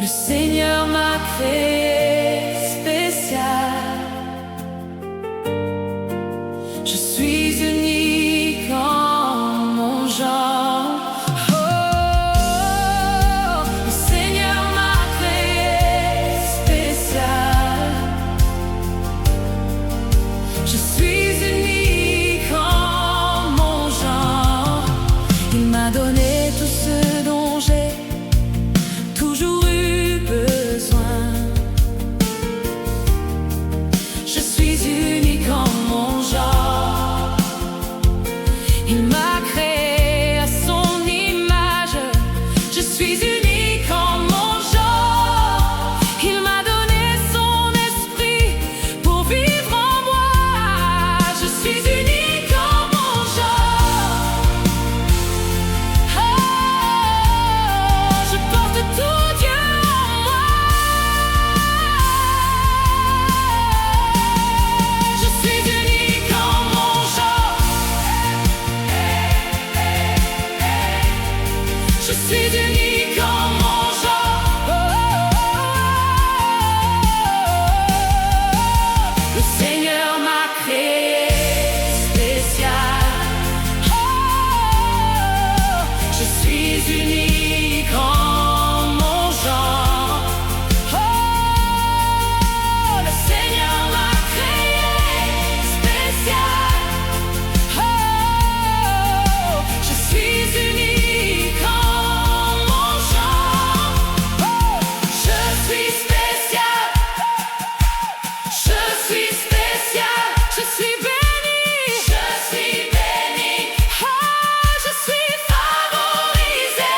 Le Seigneur m'a créé spécial. Je suis unique en mon genre. Oh, le Seigneur m'a créé spécial. Je suis unique en mon genre. Il m'a donné tout ce dont j'ai toujours eu besoin. Je suis unique en mon genre. Il m'a créé à son image. Je suis unique en mon genre. Il m'a donné son esprit pour vivre en moi. Je suis unique en mon genre. Oh, je porte tout Dieu en moi. Je suis unique en mon genre. Je suis unique en mon genre. Le Seigneur m'a créé spécial. Oh, je suis unique en mon genre. Oh, le Seigneur m'a créé spécial. Oh, je suis unique en mon genre. Oh, je suis spécial. Je suis spécial. Je suis béni. Je suis béni. Oh, je suis favorisé.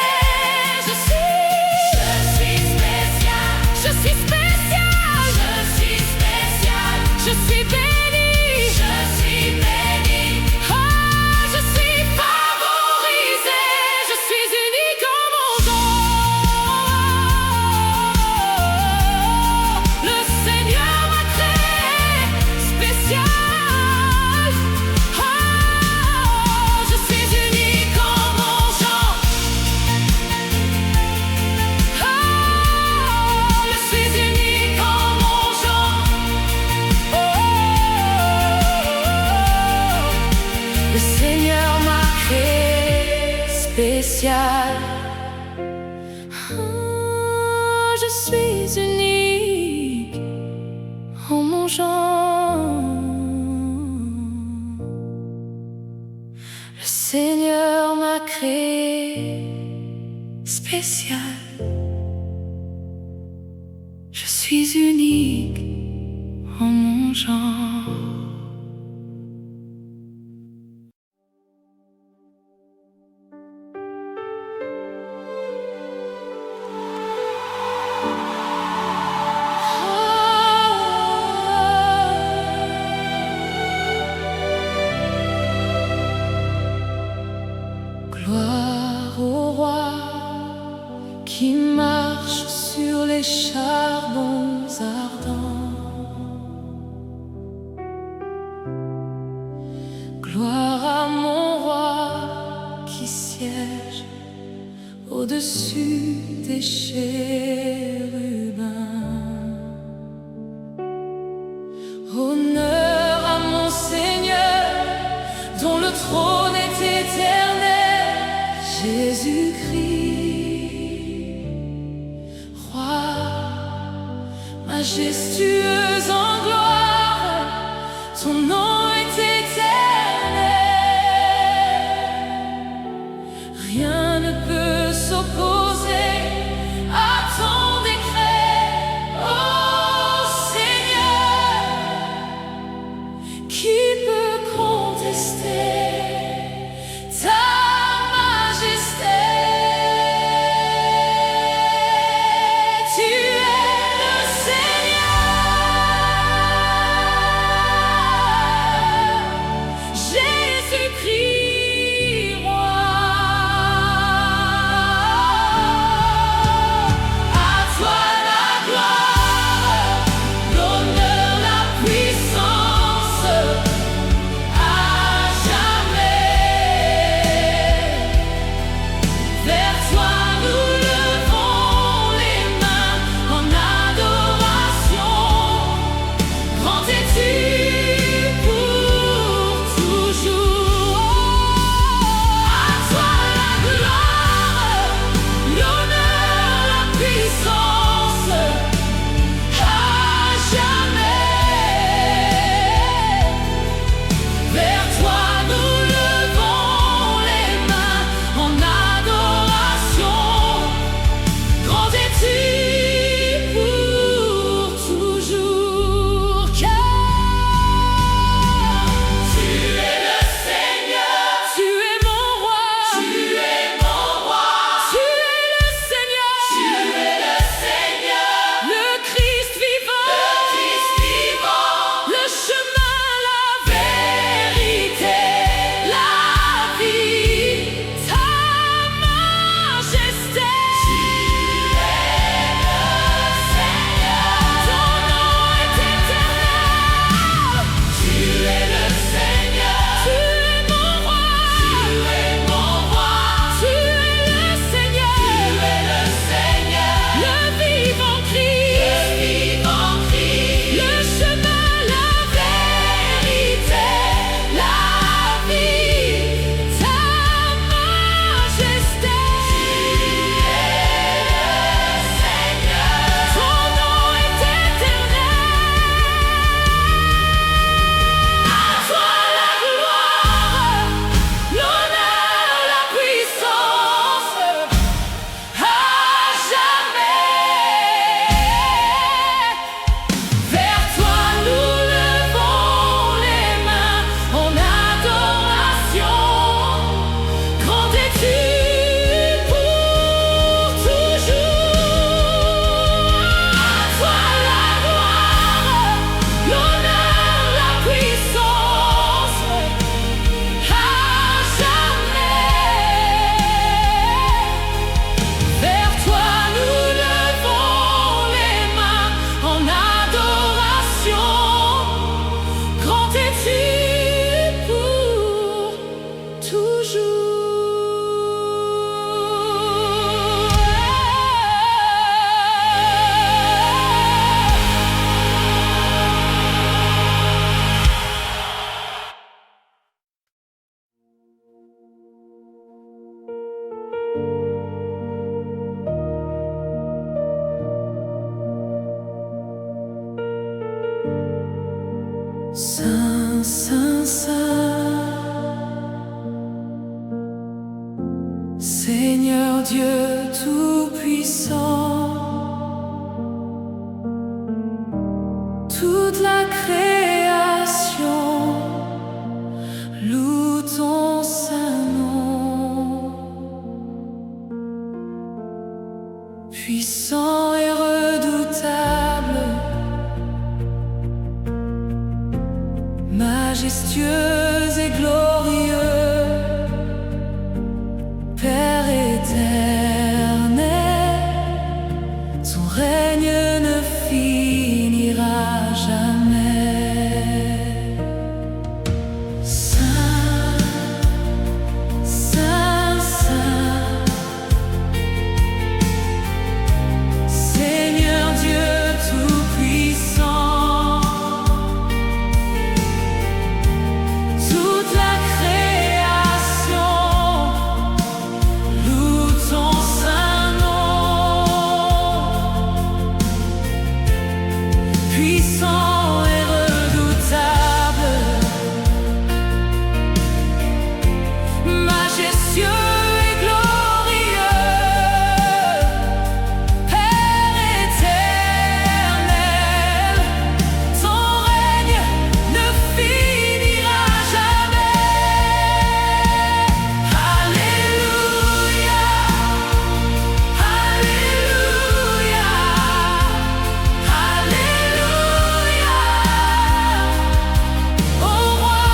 Je suis spécial. Je suis spécial. Je suis spécial. Je suis béni. Je suis béni. Oh, je suis favorisé. Je suis unique en mon genre. Le Seigneur m'a créé spécial. Oh, je suis unique en mon genre. Oh, je suis unique en mon genre. Oh, le Seigneur m'a créé spécial. Oh, je suis unique en mon genre. Le Seigneur m'a créé spécial. Je suis unique en mon genre. Gloire au roi qui marche sur les charbons ardents. Gloire à mon roi qui siège au-dessus des chérubins. Honneur à mon Seigneur dont le trône est éternel, Jésus-Christ, roi majestueux en gloire, ton nom est éternel. Rien ne peut s'opposer à ton décret, ô Seigneur. Qui peut contester ta majesté? Tu es le Seigneur. Saint, Saint, Saint, Seigneur Dieu Tout-Puissant, toute la création loue ton saint nom. Puissant et redoutable, majestueux et glorieux, Père éternel, ton règne ne finira jamais. Saint, Saint, Saint, Seigneur Dieu Tout-Puissant, toute la création loue ton saint nom. Puissant et redoutable, majestueux et glorieux, Père éternel, ton règne ne finira jamais. Alléluia, Alléluia, Alléluia. Au roi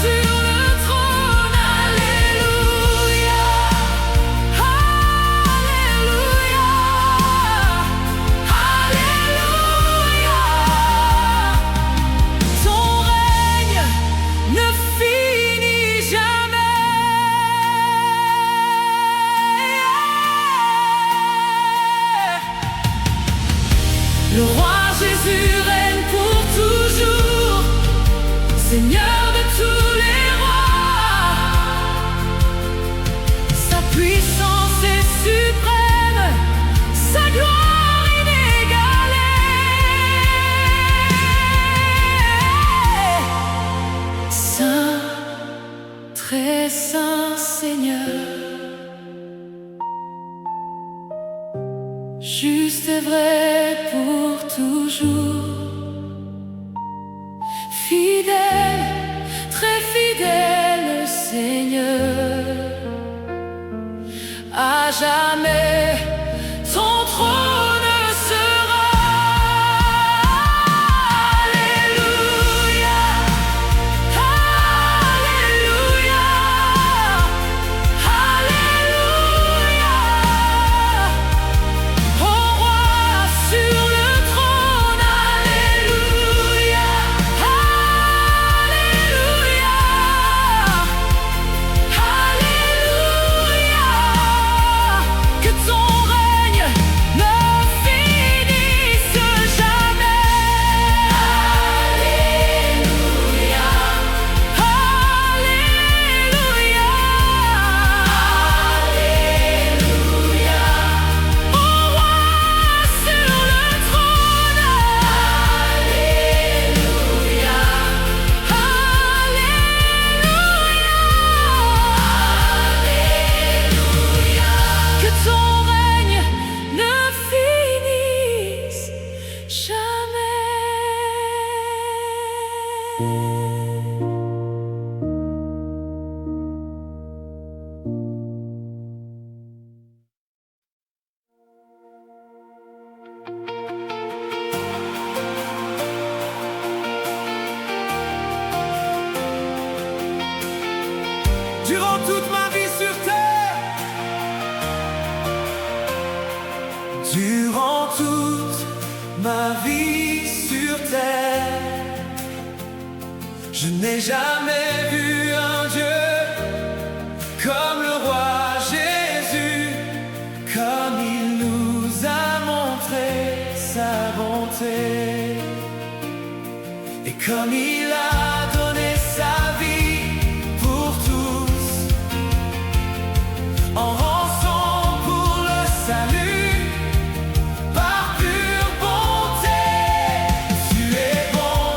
sur le trône, Alléluia, Alléluia, Alléluia. Ton règne ne finit jamais. Le roi Jésus règne pour toujours, Seigneur de tous les rois. Sa puissance est suprême, sa gloire inégalée. Saint, très saint Seigneur, juste et vrai pour toujours. Fidèle, très fidèle Seigneur, à jamais ton trône sera. Alléluia, Alléluia, Alléluia. Au roi sur le trône, Alléluia, Alléluia, Alléluia. Que ton règne ne finisse jamais. Alléluia, Alléluia, Alléluia. Au roi sur le trône, Alléluia, Alléluia, Alléluia. Que ton règne ne finisse jamais. Durant toute ma vie sur terre, durant toute ma vie sur terre, je n'ai jamais vu un Dieu comme le roi Jésus, comme il nous a montré sa bonté, et comme il a donné sa vie pour tous, en rançon pour le salut, par pure bonté. Tu es bon,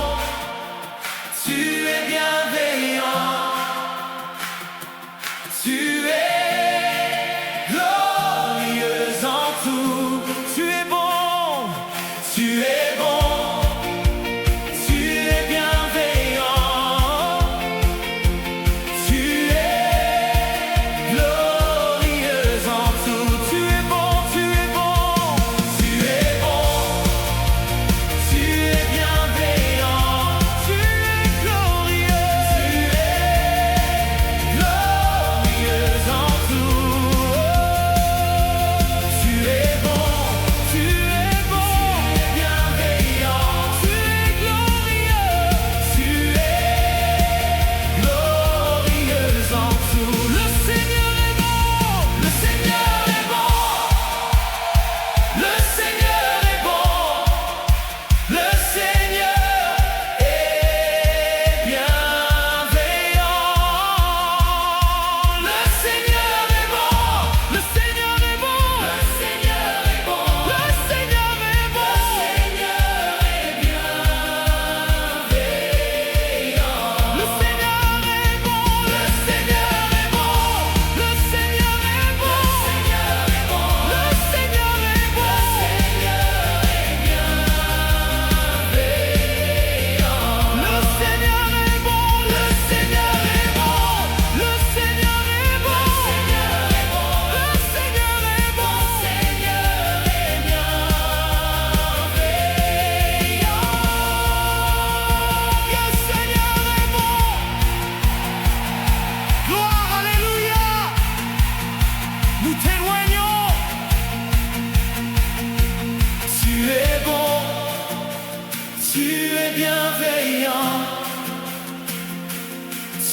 Tu es bienveillant,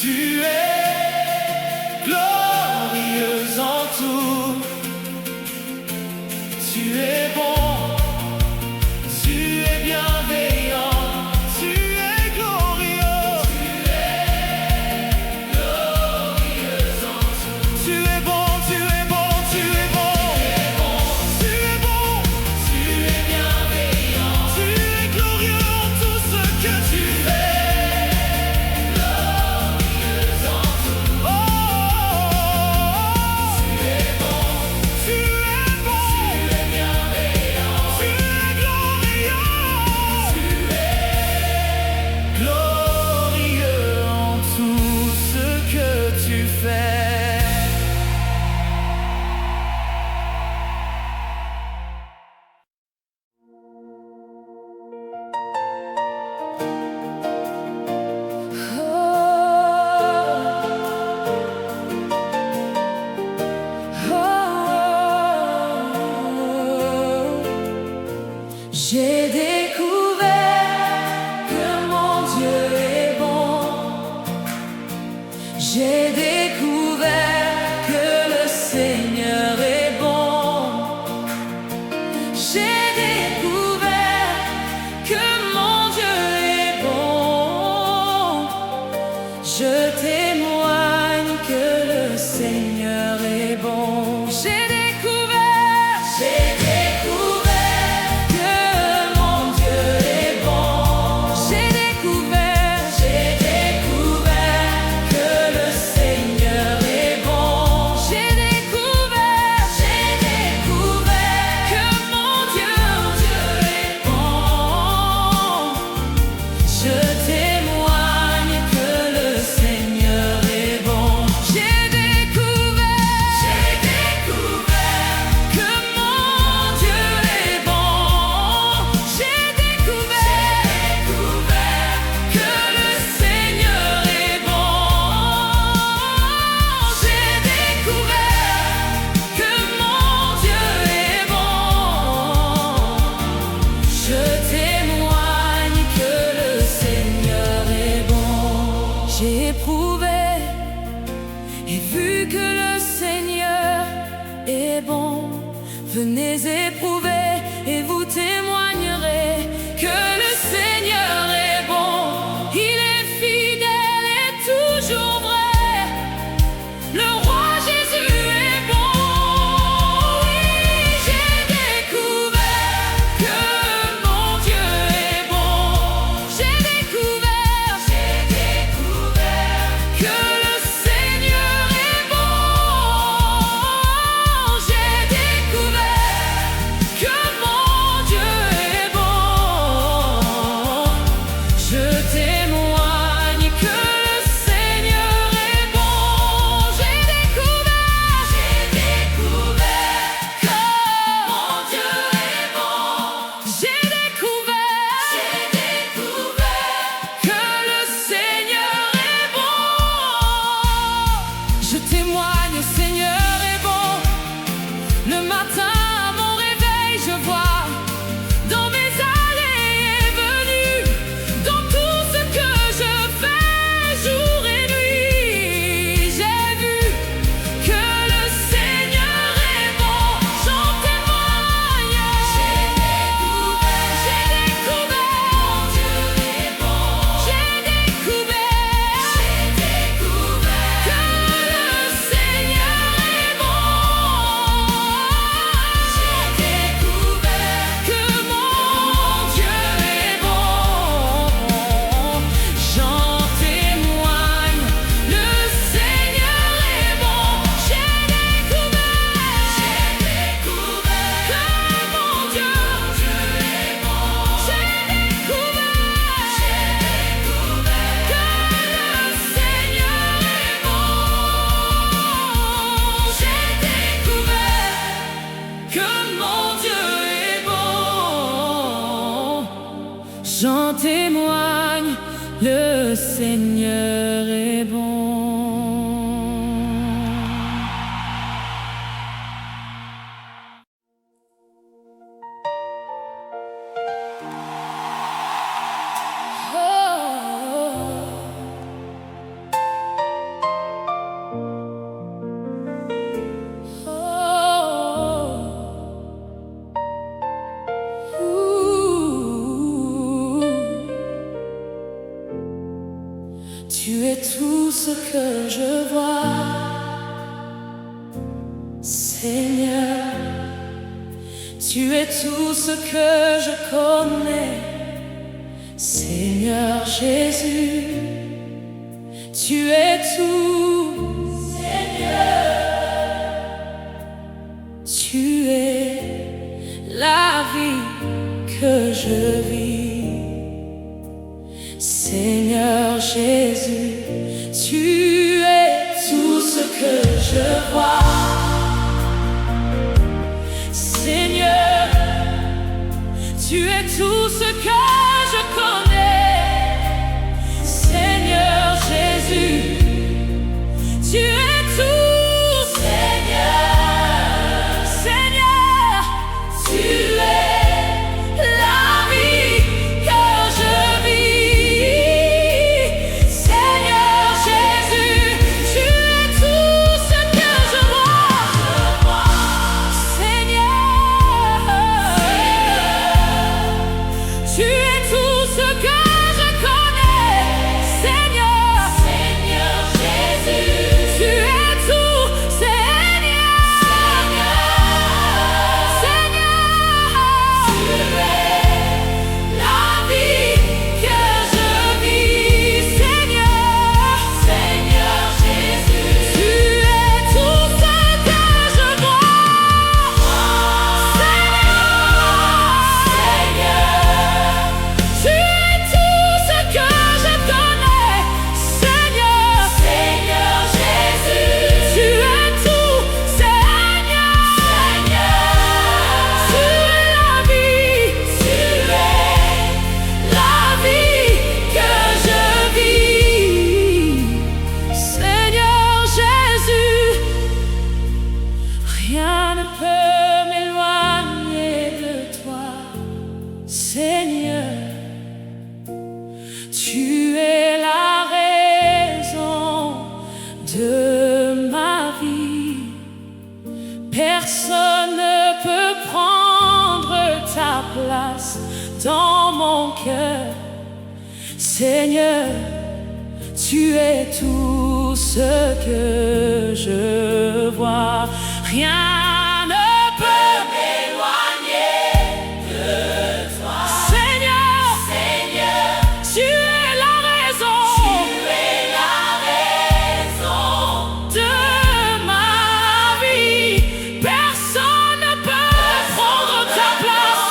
tu es glorieux en tout. Tu es bon, tu es bienveillant, tu es glorieux. Tu es bon, tu es bon, tu es bon. Tu es bon, tu es bienveillant, tu es glorieux en tout ce que tu fais. Glorieux en tout. Oh, tu es bon, tu es bon, tu es bienveillant, tu es glorieux, tu es glorieux en tout ce que tu fais. J'ai découvert que mon Dieu est bon. J'ai découvert que le Seigneur est bon. J'ai découvert que mon Dieu est bon. Je témoigne que le Seigneur est bon. J'ai découvert que mon Dieu est bon. J'ai découvert que le Seigneur est bon. J'ai découvert que mon Dieu est bon. Je témoigne que le Seigneur est bon. J'ai découvert que mon Dieu est bon. J'ai découvert que le Seigneur est bon. J'ai découvert que mon Dieu est bon. Je témoigne que le Seigneur est bon. J'ai éprouvé et vu que le Seigneur est bon. Venez éprouver et vous témoignerez que le Seigneur est bon. Il est fidèle et toujours vrai. Le roi Jésus est bon. Oui, j'ai découvert que mon Dieu est bon. J'ai découvert que le Seigneur est bon. J'ai découvert que mon Dieu est bon. Je témoigne que le Seigneur est bon. J'ai découvert que mon Dieu est bon. J'ai découvert que le Seigneur est bon. Je témoigne, le Seigneur est bon. Le matin à mon réveil, je vois dans mes allées et venues, dans tout ce que je fais, jour et nuit, j'ai vu que le Seigneur est bon. J'en témoigne. J'ai découvert mon Dieu est bon. J'ai découvert que le Seigneur est bon. J'ai découvert que mon Dieu est bon. J'en témoigne, le Seigneur est bon. J'ai découvert que mon Dieu est bon. J'ai découvert que le Seigneur est bon. J'ai découvert que mon Dieu est bon. J'en témoigne, le Seigneur est bon. tout ce que je vois, Seigneur. Tu es tout ce que je connais, Seigneur Jésus. Tu es tout, Seigneur. Tu es la vie que je vis, Seigneur Jésus. Tu es tout ce que je vois, Seigneur. Tu es tout ce que je connais, Seigneur Jésus. Tu es tout, Seigneur. Seigneur, tu es la vie que je vis, Seigneur Jésus. Tu es tout ce que je vois, Seigneur. Tu es tout ce que je connais, Seigneur. Seigneur Jésus. Tu es tout, Seigneur. Seigneur. Tu es la vie que je vis, Seigneur. Seigneur Jésus. Tu es tout ce que je vois, Seigneur. Tu es tout ce que je connais, Seigneur. Seigneur Jésus. Tu es tout, Seigneur. Tu es la vie. Tu es la vie que je vis, Seigneur Jésus. Rien ne peut m'éloigner de toi, Seigneur. Tu es la raison de ma vie. Personne ne peut prendre ta place dans mon cœur, Seigneur. Tu es tout ce que je vois. Rien ne peut m'éloigner de toi, Seigneur. Seigneur, tu es la raison. Tu es la raison de ma vie. Personne ne peut prendre ta place.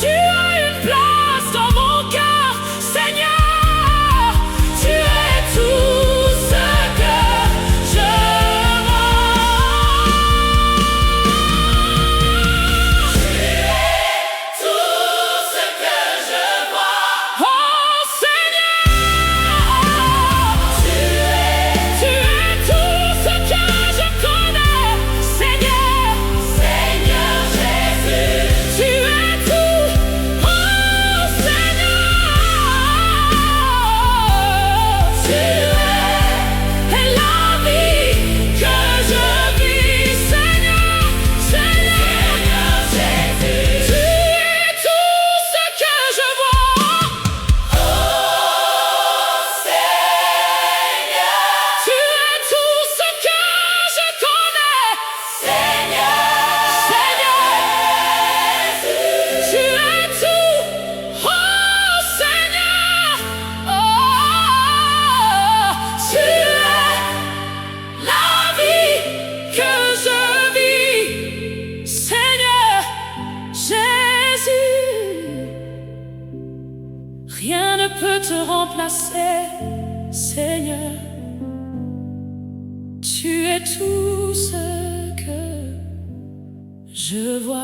Tu as une place dans mon cœur, Seigneur. Tu es tout ce que je vois. Tu es tout ce que je vois, oh Seigneur. Tu es tout ce que je connais, Seigneur. Seigneur Jésus. Tu es tout, oh Seigneur. Tu es la vie que je vis, Seigneur. Seigneur Jésus. Tu es tout ce que je vois, oh Seigneur. Tu es tout ce que je connais, Seigneur. Seigneur. Tu es tout, oh Seigneur. Oh, tu es la vie que je vis, Seigneur Jésus. Rien ne peut te remplacer, Seigneur. Tu es tout ce que je vois.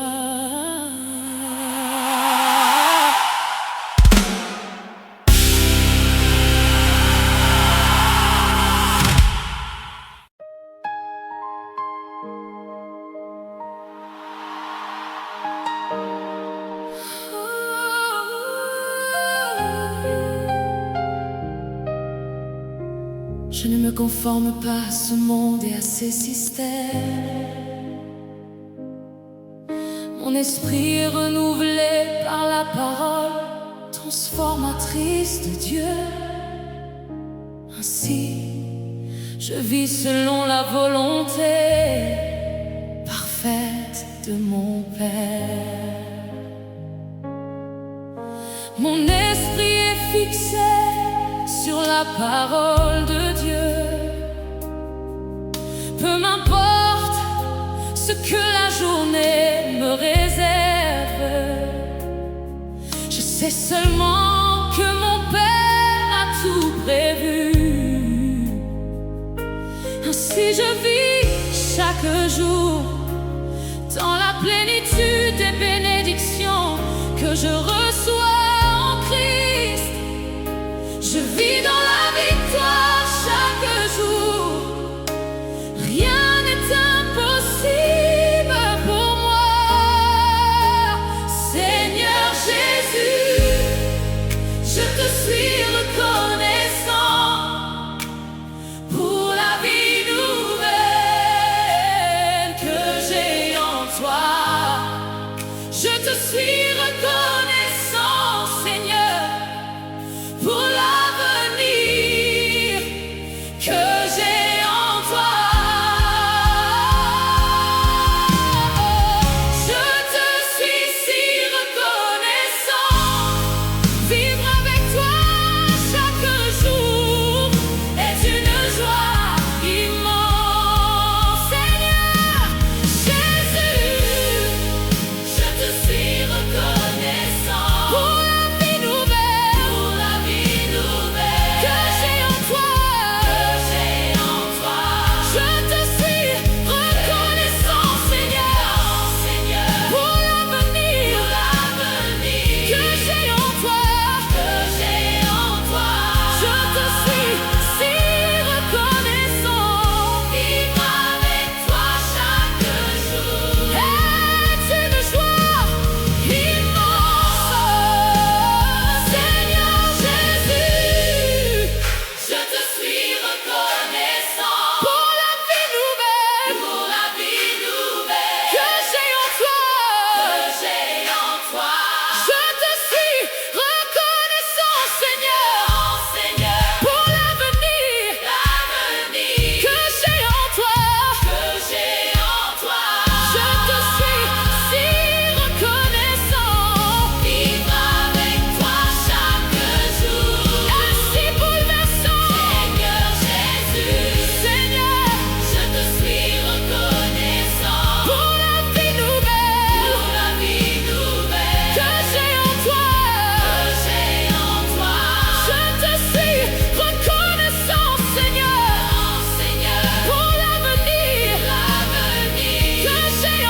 Je ne me conforme pas à ce monde et à ses systèmes. Mon esprit est renouvelé par la parole transformatrice de Dieu. Ainsi, je vis selon la volonté parfaite de mon Père. Mon esprit est fixé sur la parole de Dieu. Peu m'importe ce que la journée me réserve, je sais seulement que mon Père a tout prévu. Ainsi je vis chaque jour dans la plénitude des bénédictions que je reçois en Christ. Je vis dans la victoire chaque jour. Rien n'est impossible pour moi. Seigneur Jésus, je te suis reconnaissant pour la vie nouvelle que j'ai en toi. Je te suis reconnaissant, Seigneur, pour l'avenir que j'ai en toi. Je te suis si reconnaissant. Vivre avec toi chaque jour est une joie immense. Seigneur Jésus, je te suis reconnaissant pour la vie nouvelle que j'ai en toi. Je te suis reconnaissant, Seigneur, pour l'avenir que j'ai en toi. Je te suis si reconnaissant. Vivre avec toi chaque jour est une joie immense. Seigneur Jésus, je te suis reconnaissant pour la vie nouvelle que j'ai en toi. Je te suis reconnaissant, Seigneur, pour l'avenir que j'ai en toi. Je te suis si reconnaissant. Vivre avec toi chaque jour est si bouleversant. Seigneur, je te suis reconnaissant pour la vie nouvelle que j'ai en toi. Je te suis reconnaissant, Seigneur, pour l'avenir que j'ai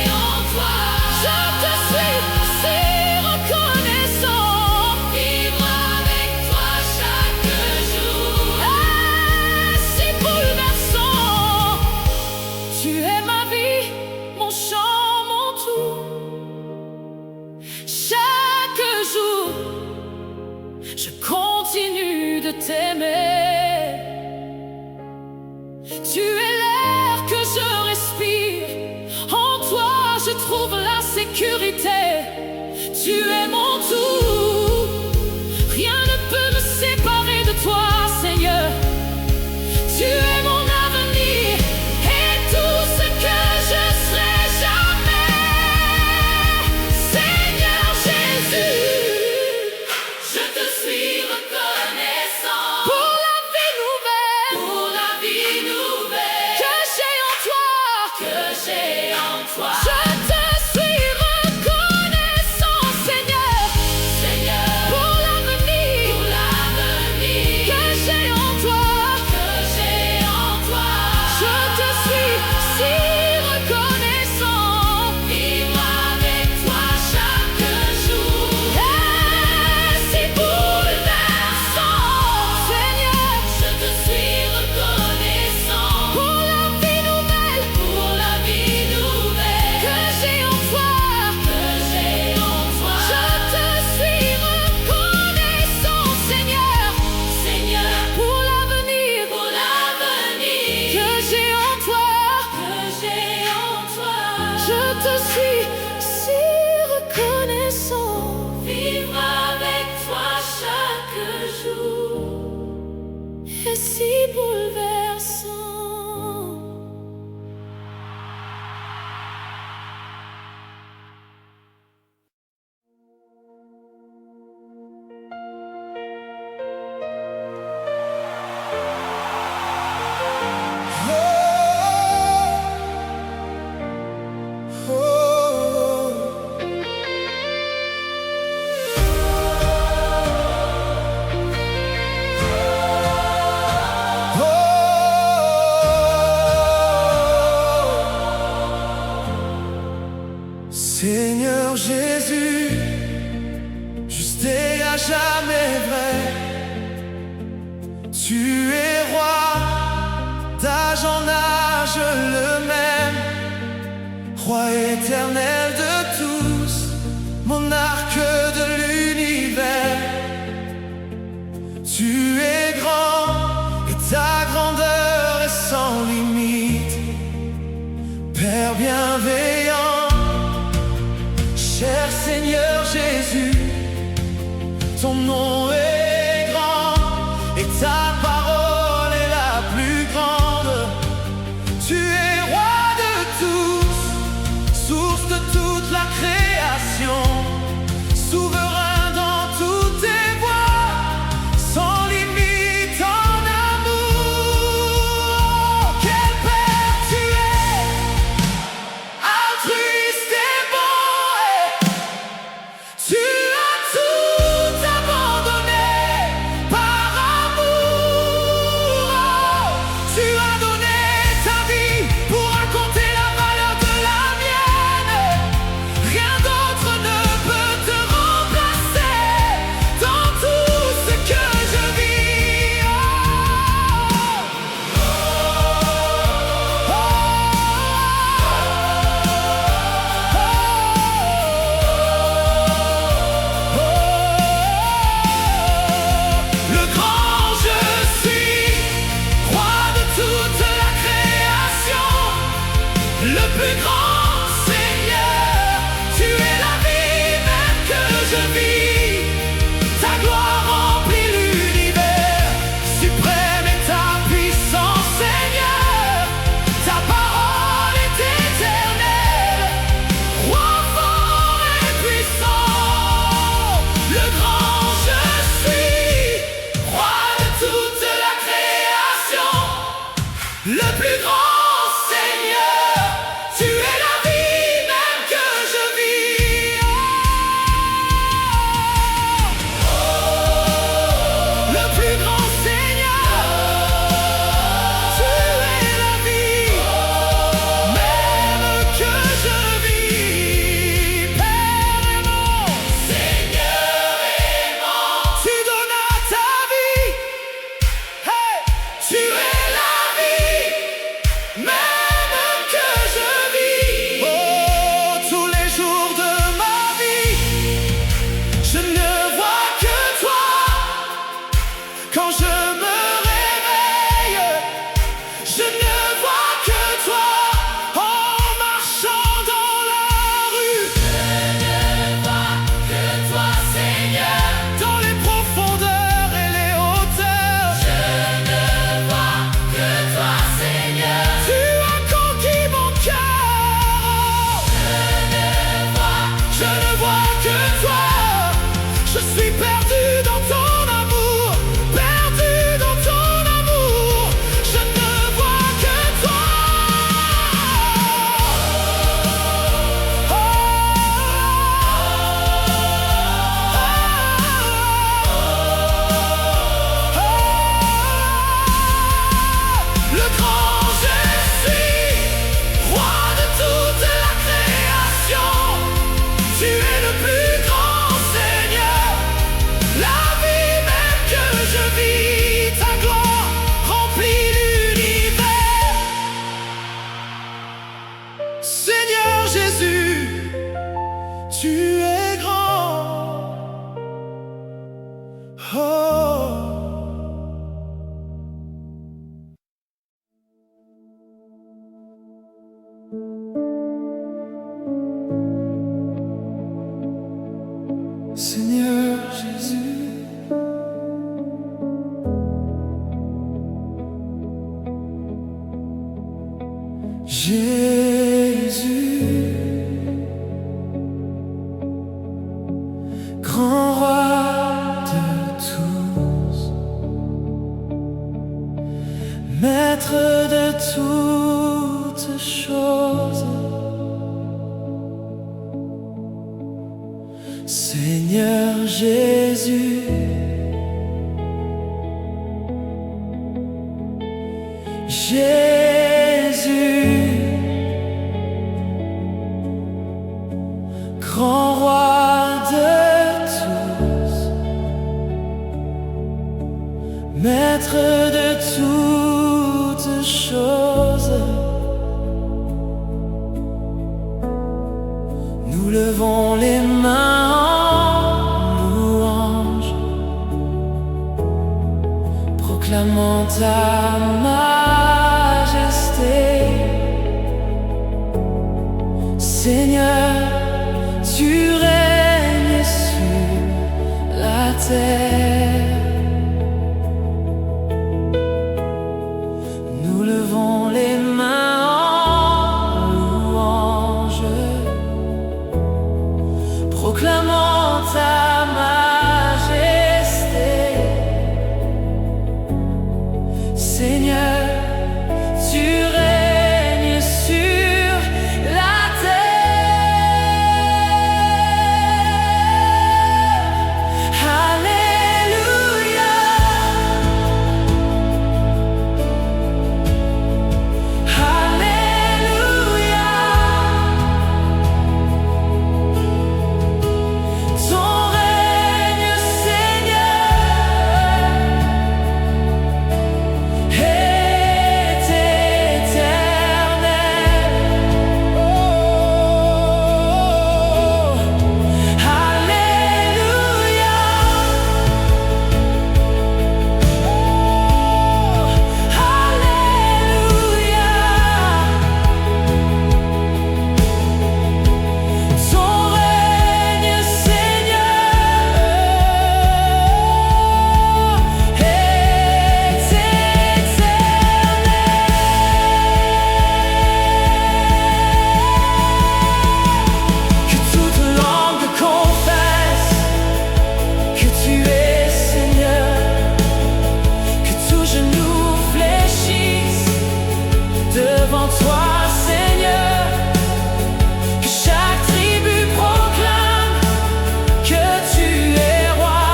en toi. Je te suis si reconnaissant. Vivre avec toi chaque jour est si bouleversant. Tu es ma vie, mon chant, mon tout. Chaque jour, je continue de t'aimer. Tu es l'air que je respire. En toi, je trouve la sécurité. Tu es mon tout. Rien ne peut me séparer de toi, Seigneur. Tu es mon avenir et tout ce que je serai jamais. Seigneur Jésus, je te suis reconnaissant pour la vie nouvelle que j'ai en toi. Je te suis reconnaissant. si bouleversant. Seigneur Jésus, juste et à jamais vrai, tu es roi, d'âge en âge le même, roi éternel de tous, monarque de l'univers. Tu es grand et ta grandeur est sans limite, Père bienveillant. Cher Seigneur Jésus, ton nom est grand et ta parole est la plus grande. Tu es roi de tous, source de toute la création, souverain dans toutes tes voies, sans limite en amour. Oh, quel Père tu es, altruiste et bon. Tu as tout abandonné par amour. Tu as donné ta vie pour raconter la valeur de la mienne. Rien d'autre ne peut te remplacer dans tout ce que je vis. Le grand je suis, roi de toute la création, le plus grand Seigneur, tu es la vie même que je vis. Ta gloire remplit l'univers, suprême est ta puissance Seigneur. Ta parole est éternelle, roi fort et puissant. Le grand je suis, roi de toute la création, le plus grand Seigneur, tu es la vie même que je vis. grand roi de tous, maître de toutes choses, Seigneur Jésus, Jésus, grand roi de tous, maître de toutes choses, nous levons les mains en louange, proclamant ta majesté. Seigneur, tu règnes sur la terre. Nous levons les mains en louange, proclamant ta majesté. Seigneur, tu règnes sur la terre. Alléluia, Alléluia. Ton règne, Seigneur, est éternel. Oh, Alléluia, Alléluia. Ton règne, Seigneur, est éternel. Que toute langue confesse que tu es Seigneur, que tout genou fléchisse devant toi, Seigneur, que chaque tribu proclame que tu es roi.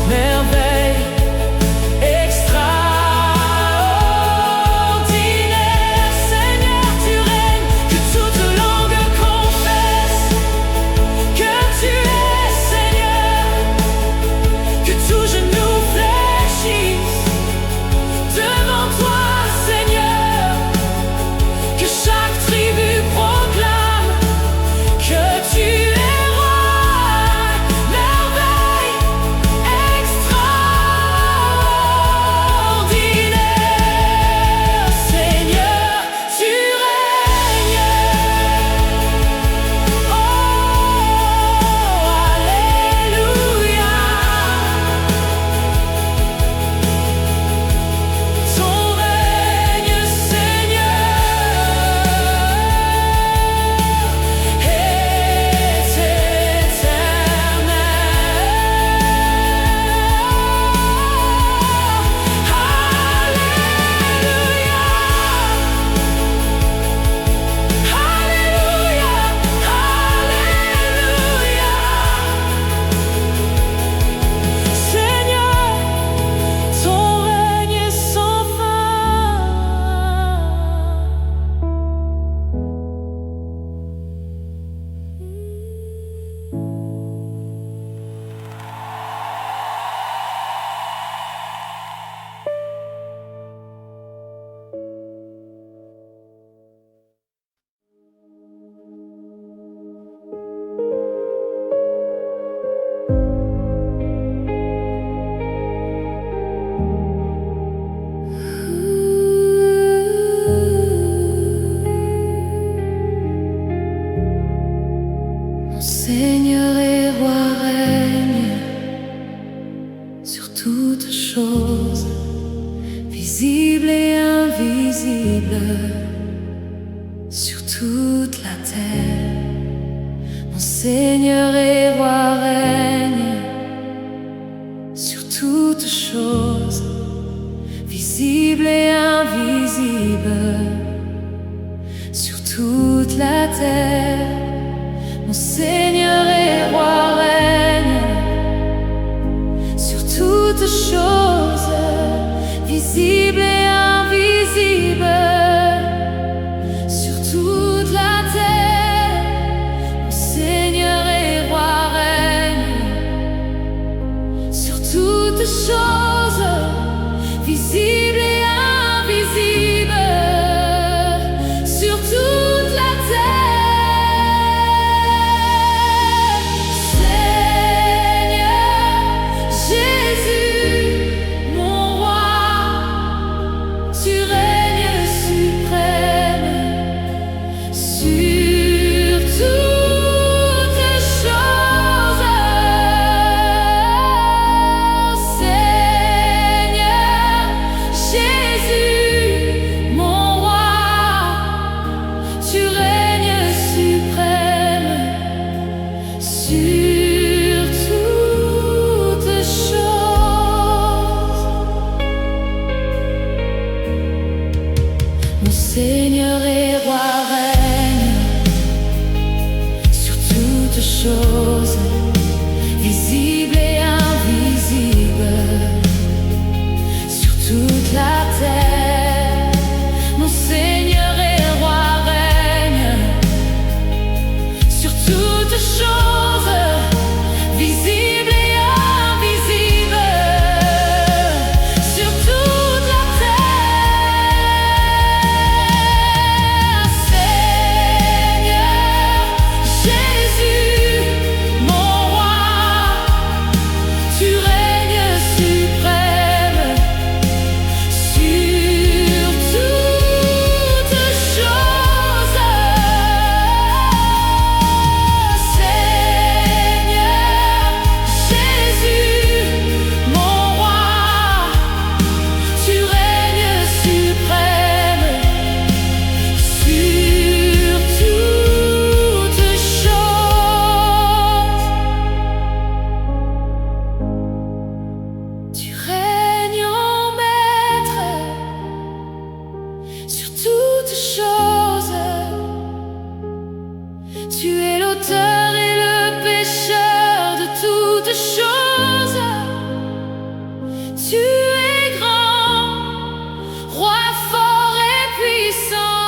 Merveille extraordinaire, Seigneur, tu règnes. Que toute langue confesse que tu es Seigneur, que tout genou fléchisse devant toi, Seigneur, que chaque tribu proclame que tu es roi. Merveille extraordinaire, Seigneur, tu règnes. Oh, Alléluia. Ton règne, Seigneur, est Seigneur, ton règne est sans fin. Mon Seigneur et roi règne sur toutes choses, visibles et invisibles, sur toute la terre. Mon Seigneur et roi règne mon Seigneur et roi règne sur toutes choses, visibles et invisibles, sur toute la terre. Mon Seigneur et roi règne sur toutes choses, visibles et invisibles, sur toute la terre. Seigneur Jésus, mon roi, tu règnes suprême sur toutes choses. Seigneur Jésus, mon roi, tu règnes suprême sur toutes choses. Mon Seigneur et roi règne sur toutes choses, visibles et invisibles, sur toute la terre. Mon Seigneur et roi règne sur toutes choses, visibles et invisibles, sur toute la terre. Seigneur Jésus, mon roi, tu règnes suprême sur toutes choses. Seigneur Jésus, mon roi, tu règnes suprême sur toutes choses. Tu règnes en maître sur toutes choses. Tu es l'auteur et le pécheur de toutes choses. Tu es grand, roi fort et puissant.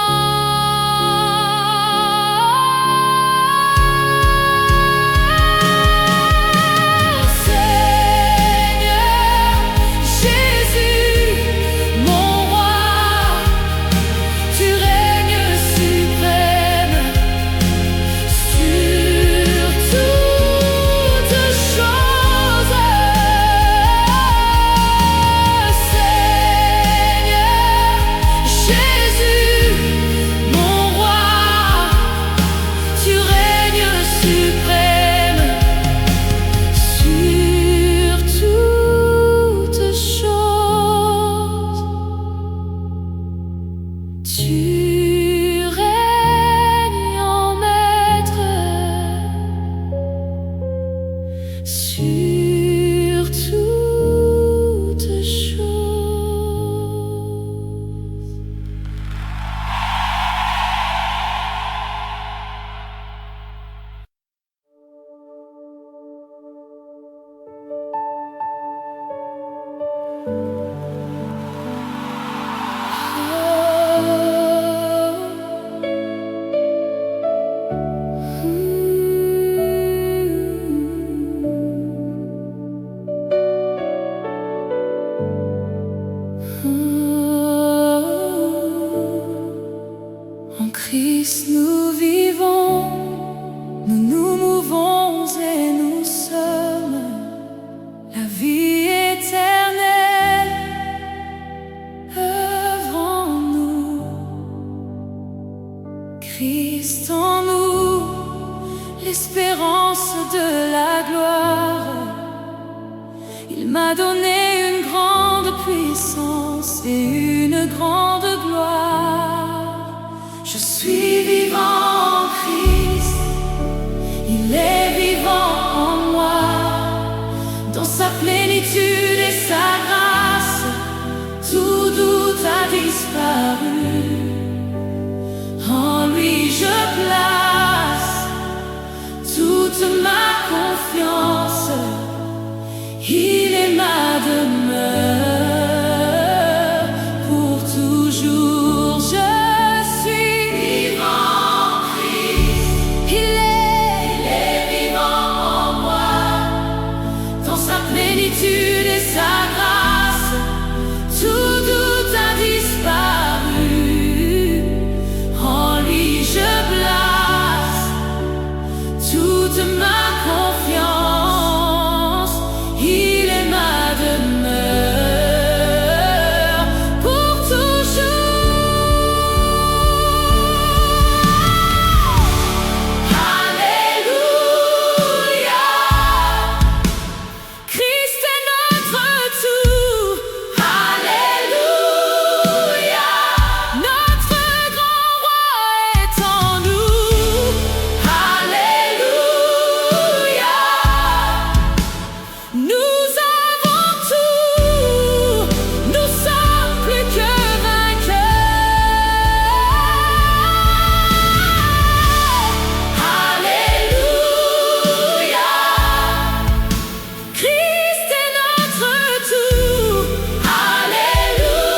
Seigneur Jésus, mon roi, tu règnes suprême sur toutes choses. Seigneur Jésus, mon roi, tu règnes suprême sur toutes choses. Tu règnes en maître sur toutes choses. En Christ nous vivons, nous nous mouvons et nous sommes la vie éternelle œuvre en nous. Christ en nous, l'espérance de la gloire. Il m'a donné une grande puissance et une grande gloire. Je suis vivant en Christ, il est vivant en moi. Dans sa plénitude et sa grâce, tout doute a disparu. En lui je place toute ma confiance. Il est ma demeure pour toujours. Je suis vivant en Christ. Il est vivant en moi. Dans sa plénitude et sa grâce, tout doute a disparu. En lui je place toute ma confiance. Il est ma demeure pour toujours. Alléluia. Christ est notre tout. Alléluia. Notre grand roi est en nous. Alléluia. Nous avons tout. Nous sommes plus que vainqueurs. Alléluia. Christ est notre tout. Alléluia.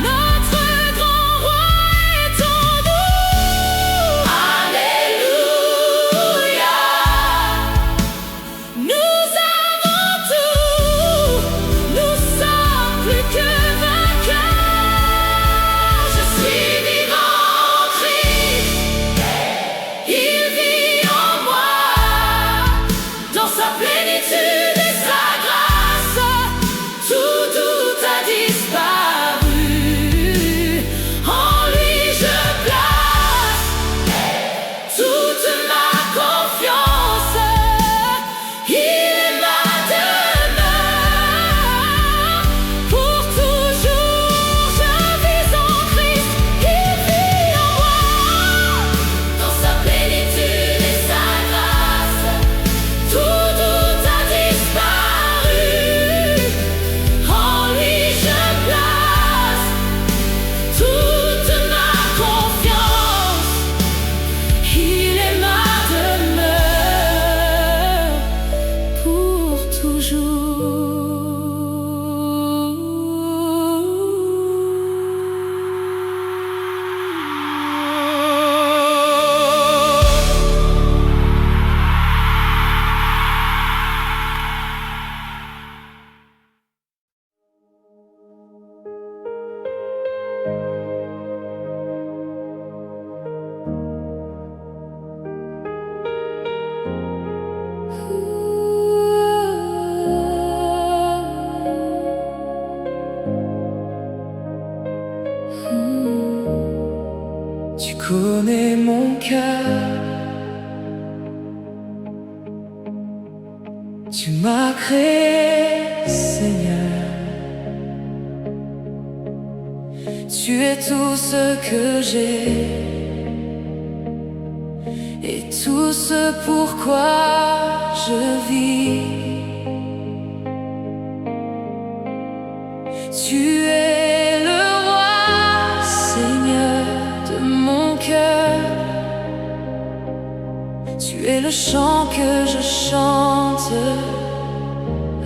Notre grand roi est en nous. Alléluia. Nous avons tout. Nous sommes plus que vainqueurs. Je suis vivant en Christ. Il vit en moi. Dans sa plénitude et sa grâce, tout doute a disparu. En lui je place toute ma confiance. Il est ma demeure pour toujours. Je vis en Christ. Il vit en moi. Dans sa plénitude et sa grâce, tout doute a disparu. En lui je place toute ma confiance. Il est ma demeure pour Tu connais mon cœur. Tu m'as créé, Seigneur. Tu es tout ce que j'ai et tout ce pourquoi je vis. Tu es le roi, Seigneur, de mon cœur. Tu es le chant que je chante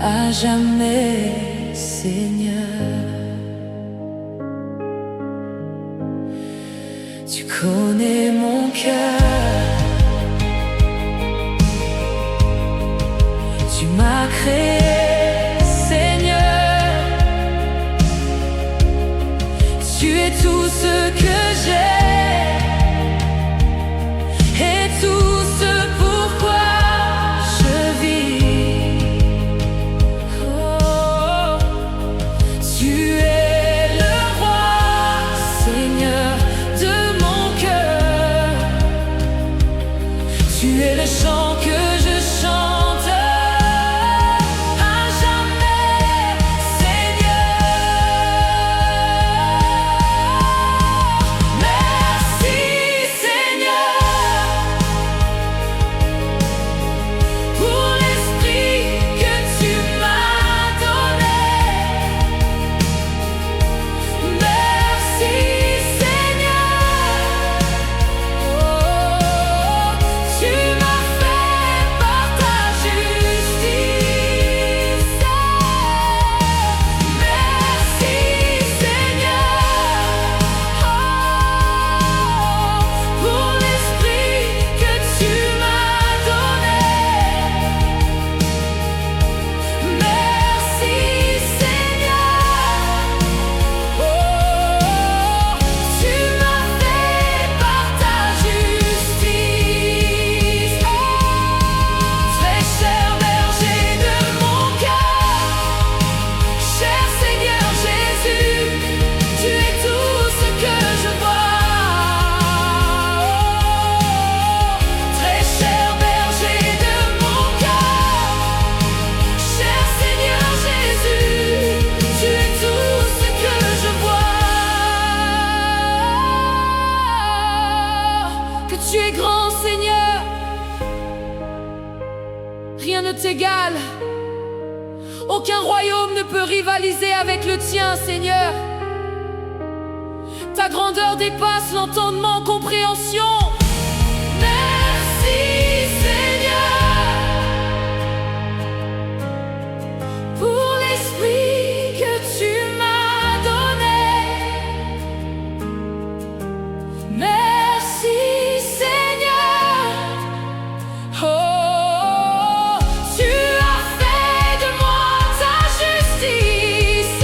à jamais, Seigneur. Tu connais mon cœur. Tu m'as créé, Seigneur. Tu es tout ce que j'ai et tout ce pourquoi je vis. Oh, tu es le roi, Seigneur, de mon cœur. Tu es le chant que je chante à jamais, Seigneur. Merci, Seigneur, pour l'esprit que tu m'as donné. Merci, Seigneur, oh, tu rien ne t'égale. Aucun royaume ne peut rivaliser avec le tien, Seigneur. Ta grandeur dépasse l'entendement, compréhension. Merci, Seigneur, pour l'esprit que tu m'as donné. Merci, Seigneur. Oh, tu as fait de moi ta justice.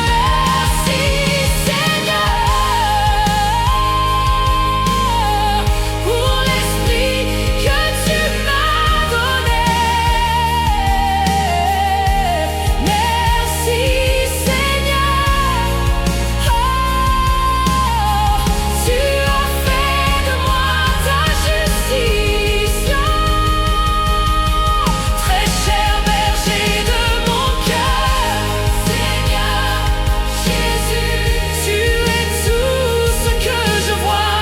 Merci, Seigneur, pour l'esprit que tu m'as donné. Merci, Seigneur. Oh, tu as fait de moi ta justice. Très cher berger de mon cœur, Seigneur Jésus, tu es tout ce que je vois.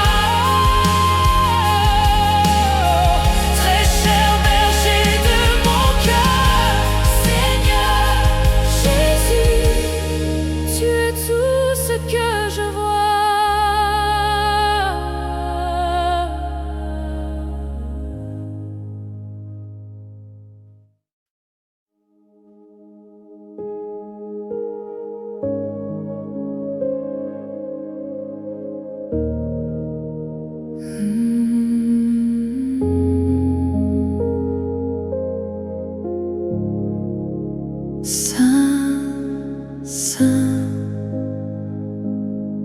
Très cher berger de mon cœur, Seigneur Jésus, tu es tout ce que je vois. Saint, Saint,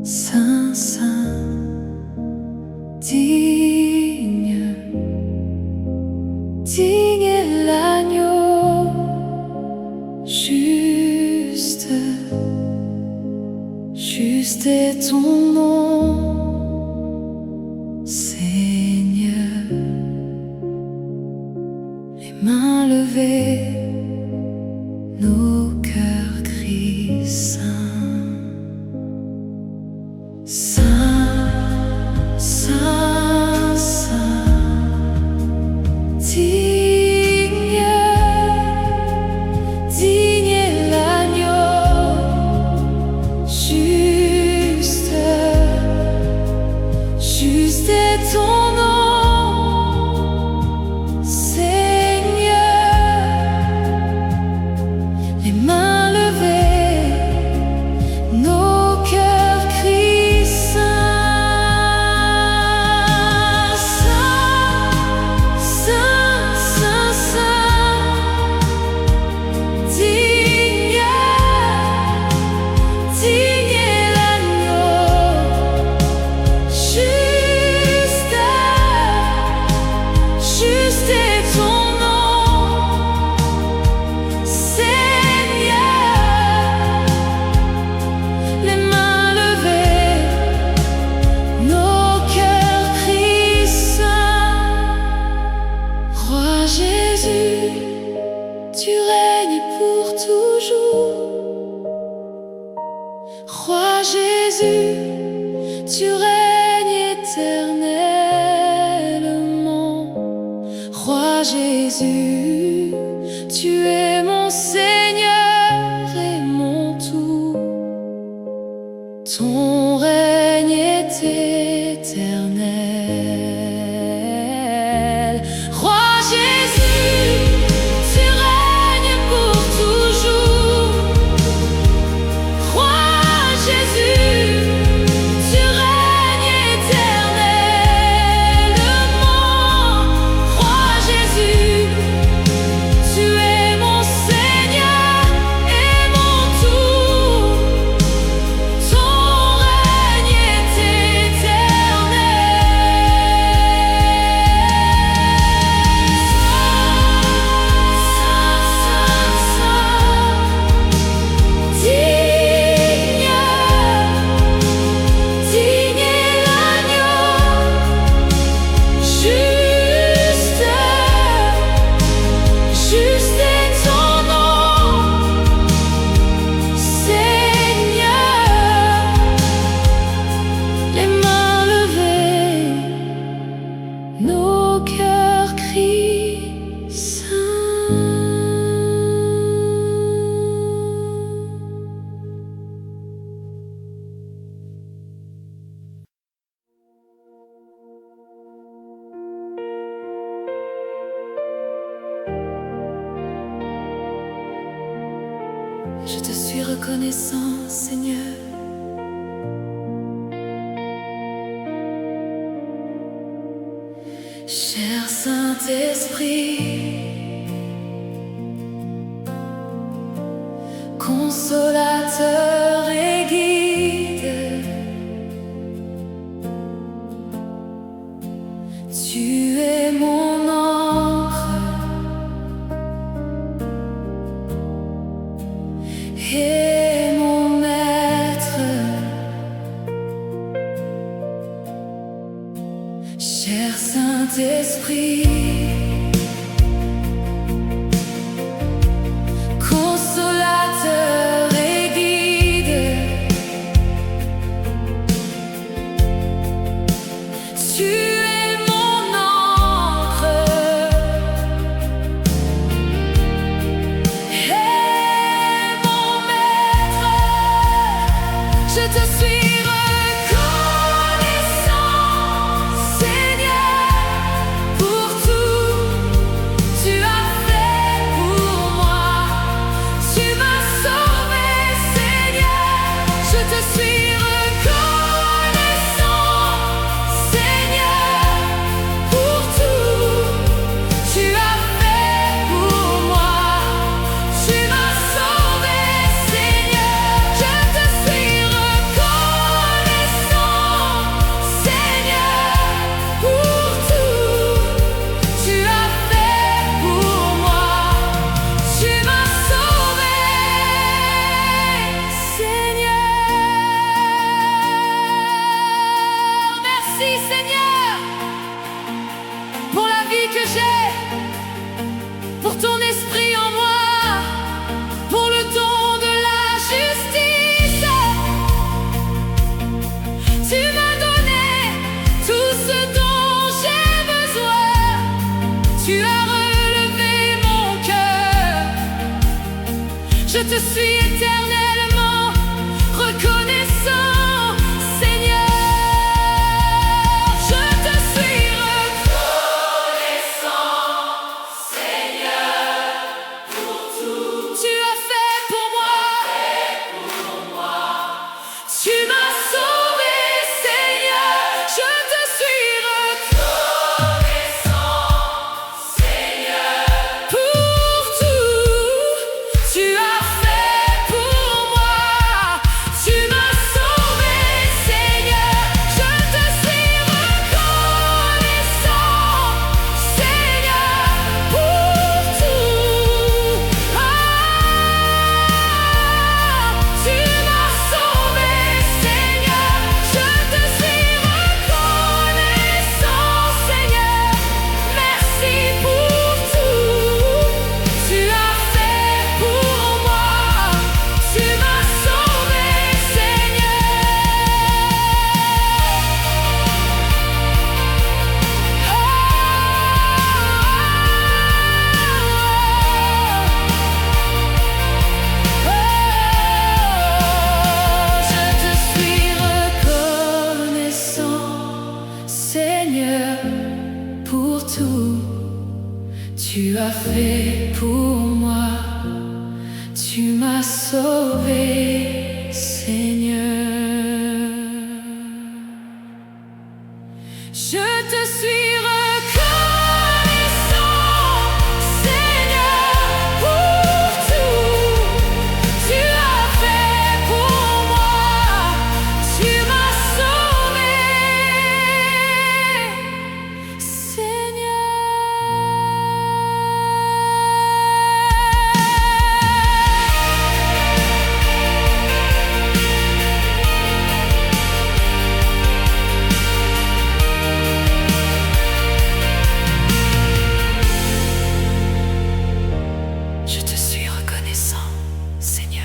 Saint, Saint, digne, digne est l'agneau, juste, juste est ton nom, Seigneur. Les mains levées, nos cœurs crient Saint, Saint, Saint, Saint, digne, digne est l'agneau, juste, juste est ton nom, Seigneur. Les mains levées, nos cœurs crient Saint, Saint, Saint, Saint, Saint, digne, digne est l'agneau, juste, juste est ton nom, Seigneur. Les mains levées, nos cœurs crient Saint. Roi Jésus, tu règnes pour toujours. Roi Jésus, tu règnes éternellement. Roi Jésus, tu es mon Seigneur et mon tout. Ton règne est éternel. Roi Jésus, tu règnes pour toujours. Roi Jésus, tu règnes éternellement. Roi Jésus, tu es mon Je te suis reconnaissant, Seigneur. Cher Saint-Esprit, consolateur et guide, tu es mon ancre et mon maître. Cher Saint-Esprit, consolateur et guide, tu es mon ancre et mon maître. Je te suis reconnaissant, Seigneur, pour tout tu as fait pour moi. Tu m'as sauvé, Seigneur. Je te suis reconnaissant, Seigneur, pour tout tu as fait pour moi. Tu m'as sauvé, Seigneur. Je te suis reconnaissant, Seigneur, pour tout tu as fait pour moi. Tu m'as sauvé, Seigneur. Merci, Seigneur, pour la vie que j'ai, pour ton esprit en moi, pour le don de la justice. Tu m'as donné tout ce dont j'ai besoin. Tu as relevé mon cœur. Je te suis éternellement reconnaissant, Seigneur. Je te suis reconnaissant, Seigneur, pour tout tu as fait pour moi. Tu m'as sauvé, Seigneur. Je te suis reconnaissant, Seigneur, pour tout tu as fait pour moi. Tu m'as sauvé, Seigneur. Je te suis reconnaissant, Seigneur, pour tout. Tu m'as sauvé, Seigneur. Je te suis reconnaissant, Seigneur. Merci pour tout tu as fait pour moi. Tu m'as sauvé, Je te suis reconnaissant, Seigneur, pour tout tu as fait pour moi. Tu m'as sauvé, Seigneur. Je te suis reconnaissant, Seigneur, pour tout tu as fait pour moi. Tu m'as sauvé, Je te suis reconnaissant, Seigneur.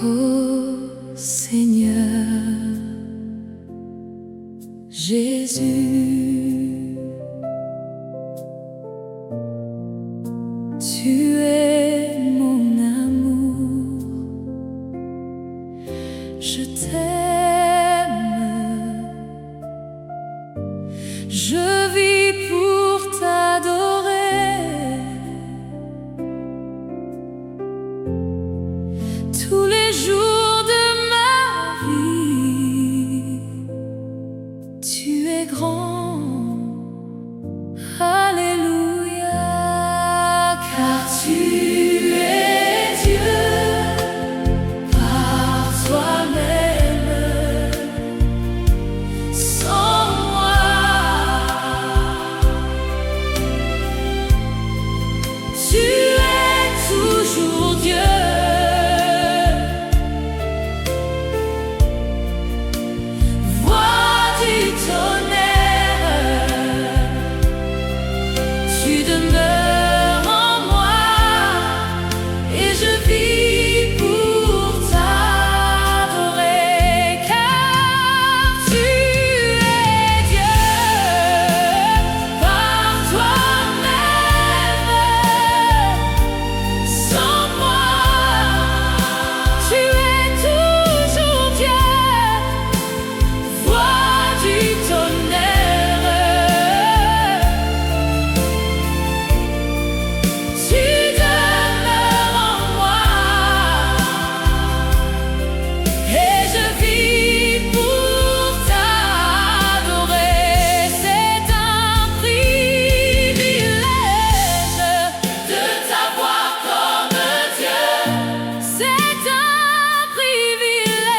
Oh Seigneur Jésus, tu es es grand. Alléluia, car tu es Dieu par toi-même. Sans moi, tu es toujours Dieu. Voix du tonnerre, tu demeures en moi et je vis pour t'adorer, car tu es Dieu par toi-même. Sans moi, tu es toujours Dieu. Voix du tonnerre, tu demeures en moi et je vis pour t'adorer. C'est un privilège de t'avoir comme Dieu. C'est un privilège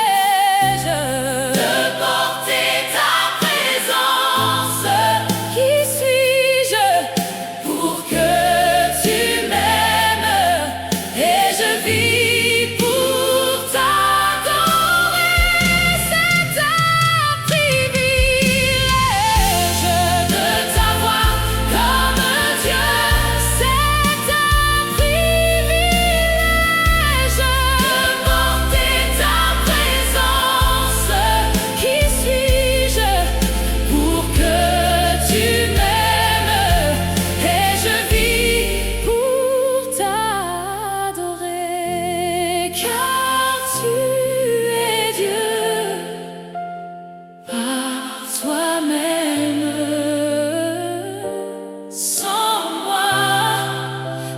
de porter ta présence. Qui suis-je pour que tu m'aimes? Et je vis pour t'adorer. C'est un privilège de t'avoir comme Dieu. C'est un privilège de porter ta présence. Qui suis-je pour que tu m'aimes? Et je vis pour t'adorer, car tu es Dieu par toi-même. Sans moi,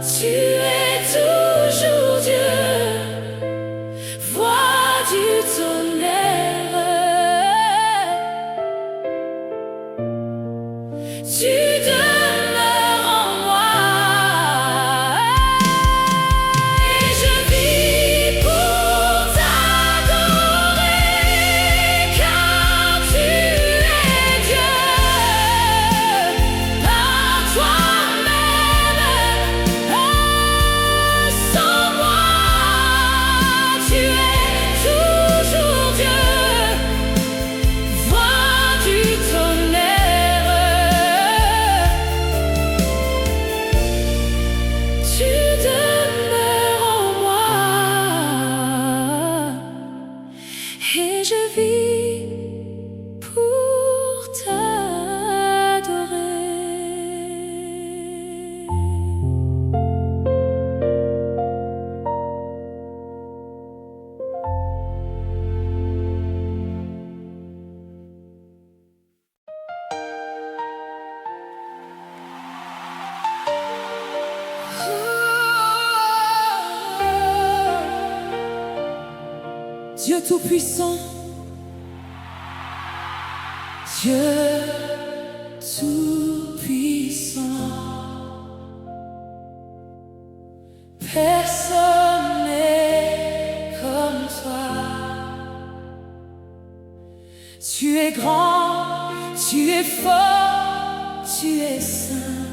tu es toujours Dieu. Voix du tonnerre, tu demeures en moi et je vis pour t'adorer, car tu es Dieu par toi-même. Sans moi, tu es toujours Dieu. Voix du tonnerre, tu demeures en moi et je vis pour t'adorer. Dieu Tout-Puissant, Dieu Tout-Puissant, personne n'est comme toi. Tu es grand, tu es fort, tu es saint.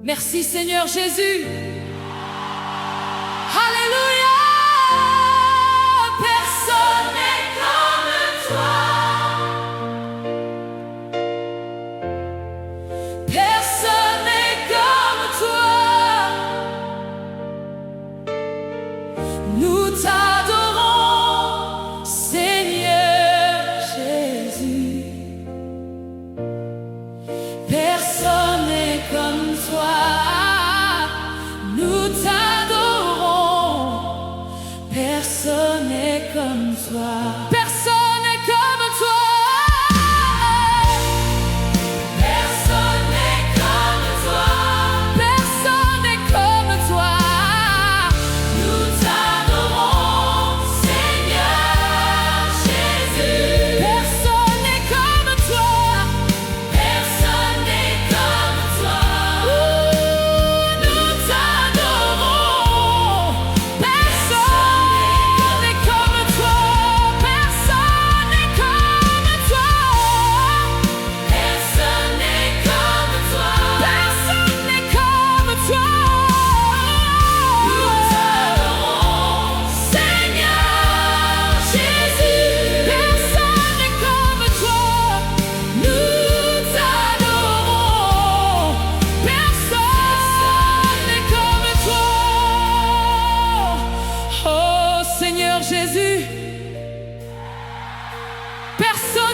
Merci Seigneur Jésus. Alléluia. Personne n'est comme toi. Personne n'est comme toi. Nous t'adorons, Seigneur Jésus. Personne n'est comme toi.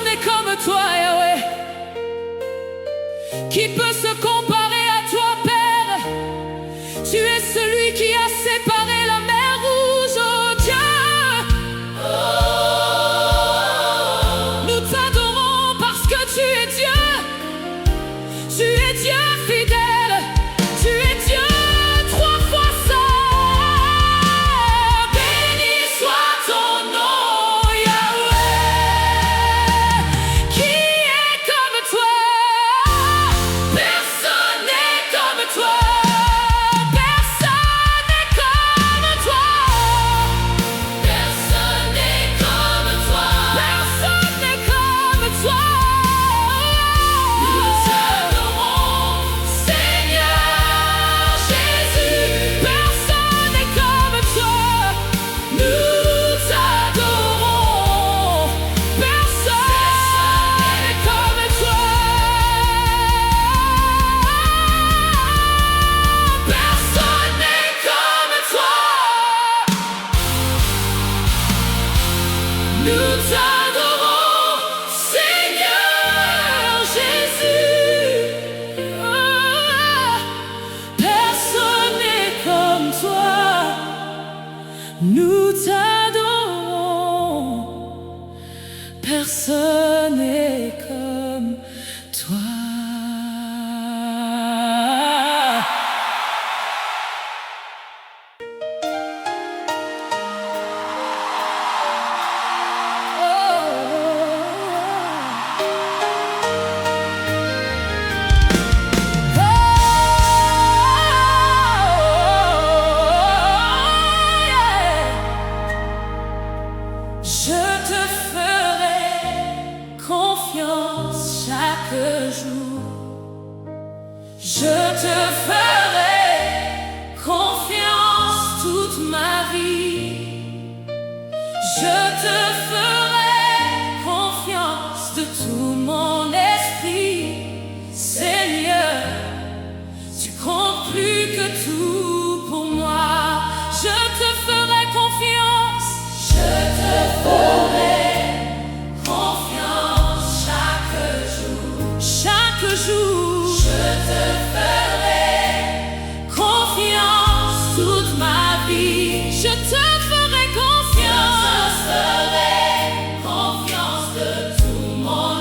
n'est comme toi, Yahweh. Qui peut se comparer à toi, Père? Tu es celui qui a séparé la mer rouge, oh Dieu. Nous t'adorons parce que tu es Dieu. Tu es Dieu fidèle. Tu es Dieu trois fois saint. Béni soit ton nom, Yahweh. Qui est comme toi? Personne n'est comme toi. Personne n'est comme toi. Personne n'est comme toi. Personne n'est comme toi. Nous t'adorons, Seigneur Jésus. Personne n'est comme toi. Nous t'adorons. Personne n'est comme toi. Personne n'est comme toi. Nous t'adorons, Seigneur Jésus. Personne n'est comme toi. Nous t'adorons. Personne n'est comme toi. Je te ferai confiance chaque jour. Je te ferai confiance toute ma vie. Je te ferai confiance de tout mon esprit. Seigneur, tu comptes plus que tout pour moi. Je te ferai confiance. Je te ferai confiance chaque jour. Chaque jour. Je te ferai confiance toute ma vie. Je te ferai confiance. Je te ferai confiance de tout mon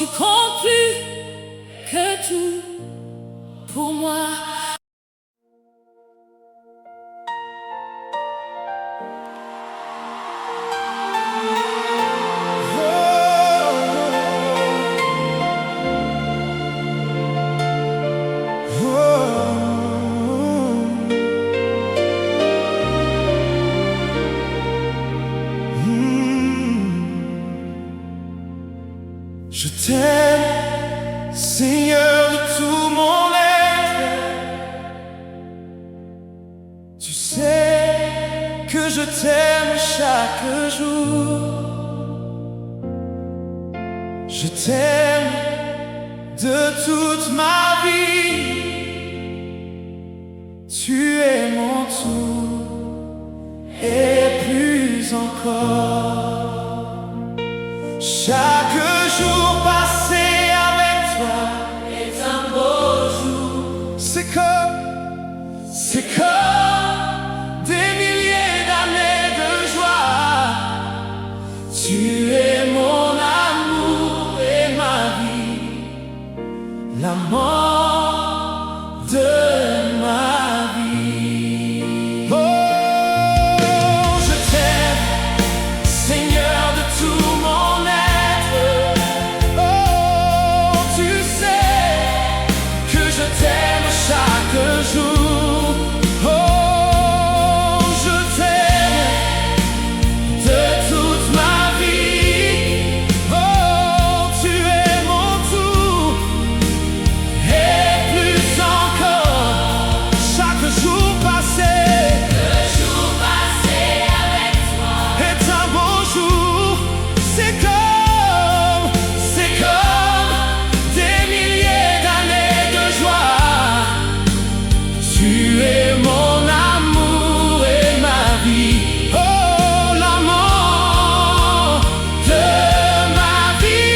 tu comptes plus que tout pour moi. Je t'aime, Seigneur de tout mon être. Tu sais que je t'aime chaque jour. Je t'aime de toute ma vie. Tu es mon tout et plus encore. Chaque jour passé avec toi est un beau jour. C'est comme des milliers d'années de joie. Tu es mon amour et ma vie, l'amant de ma vie. Oh, je t'aime, Seigneur de tout mon être. Oh, tu sais que je t'aime chaque jour. Oh, je t'aime de toute ma vie. Oh, tu es mon tout et plus encore. Chaque jour passé avec toi est un beau jour. C'est comme des milliers d'années de joie. Tu es mon amour et ma vie. Oh, l'amant de ma vie.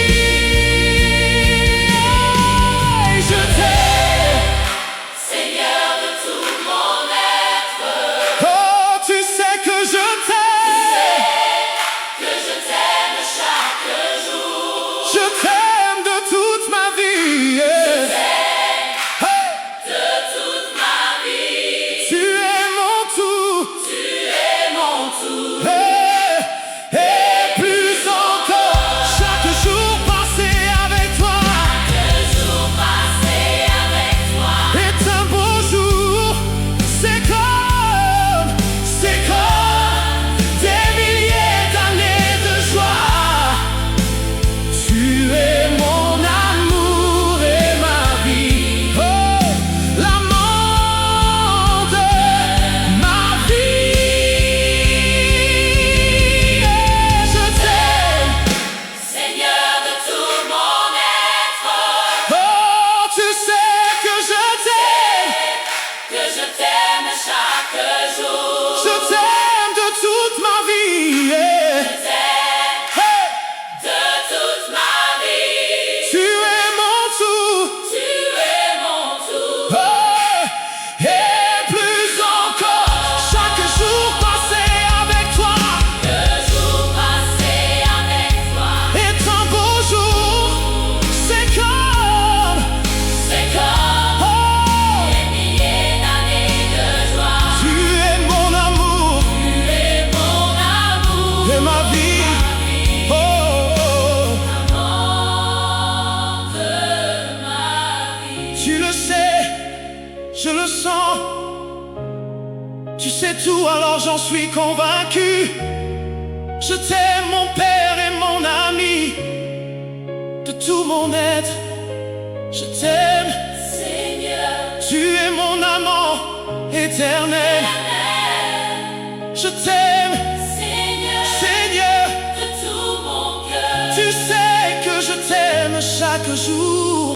Je t'aime, Seigneur de tout mon être. Oh, tu sais que je t'aime. Je t'aime chaque jour. Je t'aime de toute ma vie. Hey. De toute ma vie. Tu es mon tout. Tu es mon tout. Hey. Et plus encore. Chaque jour passé avec toi. Chaque jour passé avec toi est un beau jour. C'est comme des milliers d'années de joie. Tu es mon amour et ma vie. Oh, l'amant de ma vie. Je t'aime, Seigneur de tout mon être. Oh, tu sais que je t'aime chaque jour. Je t'aime de toute ma vie. Hey. De toute ma vie. Tu es mon tout. Tu es mon tout. Oh, et plus encore. Chaque jour passé avec toi. Le jour passé avec toi est un beau jour. C'est comme des milliers d'années de joie. Tu es mon amour. Tu es mon amour et ma vie. Oh, l'amant de ma vie. Tu le sais, je le sens. Tu sais tout, alors j'en suis convaincu. Je t'aime, mon Père et mon ami. De tout mon être, je t'aime, Seigneur. Tu es mon amant éternel. Je t'aime, Seigneur, de tout mon cœur. Tu sais que je t'aime chaque jour.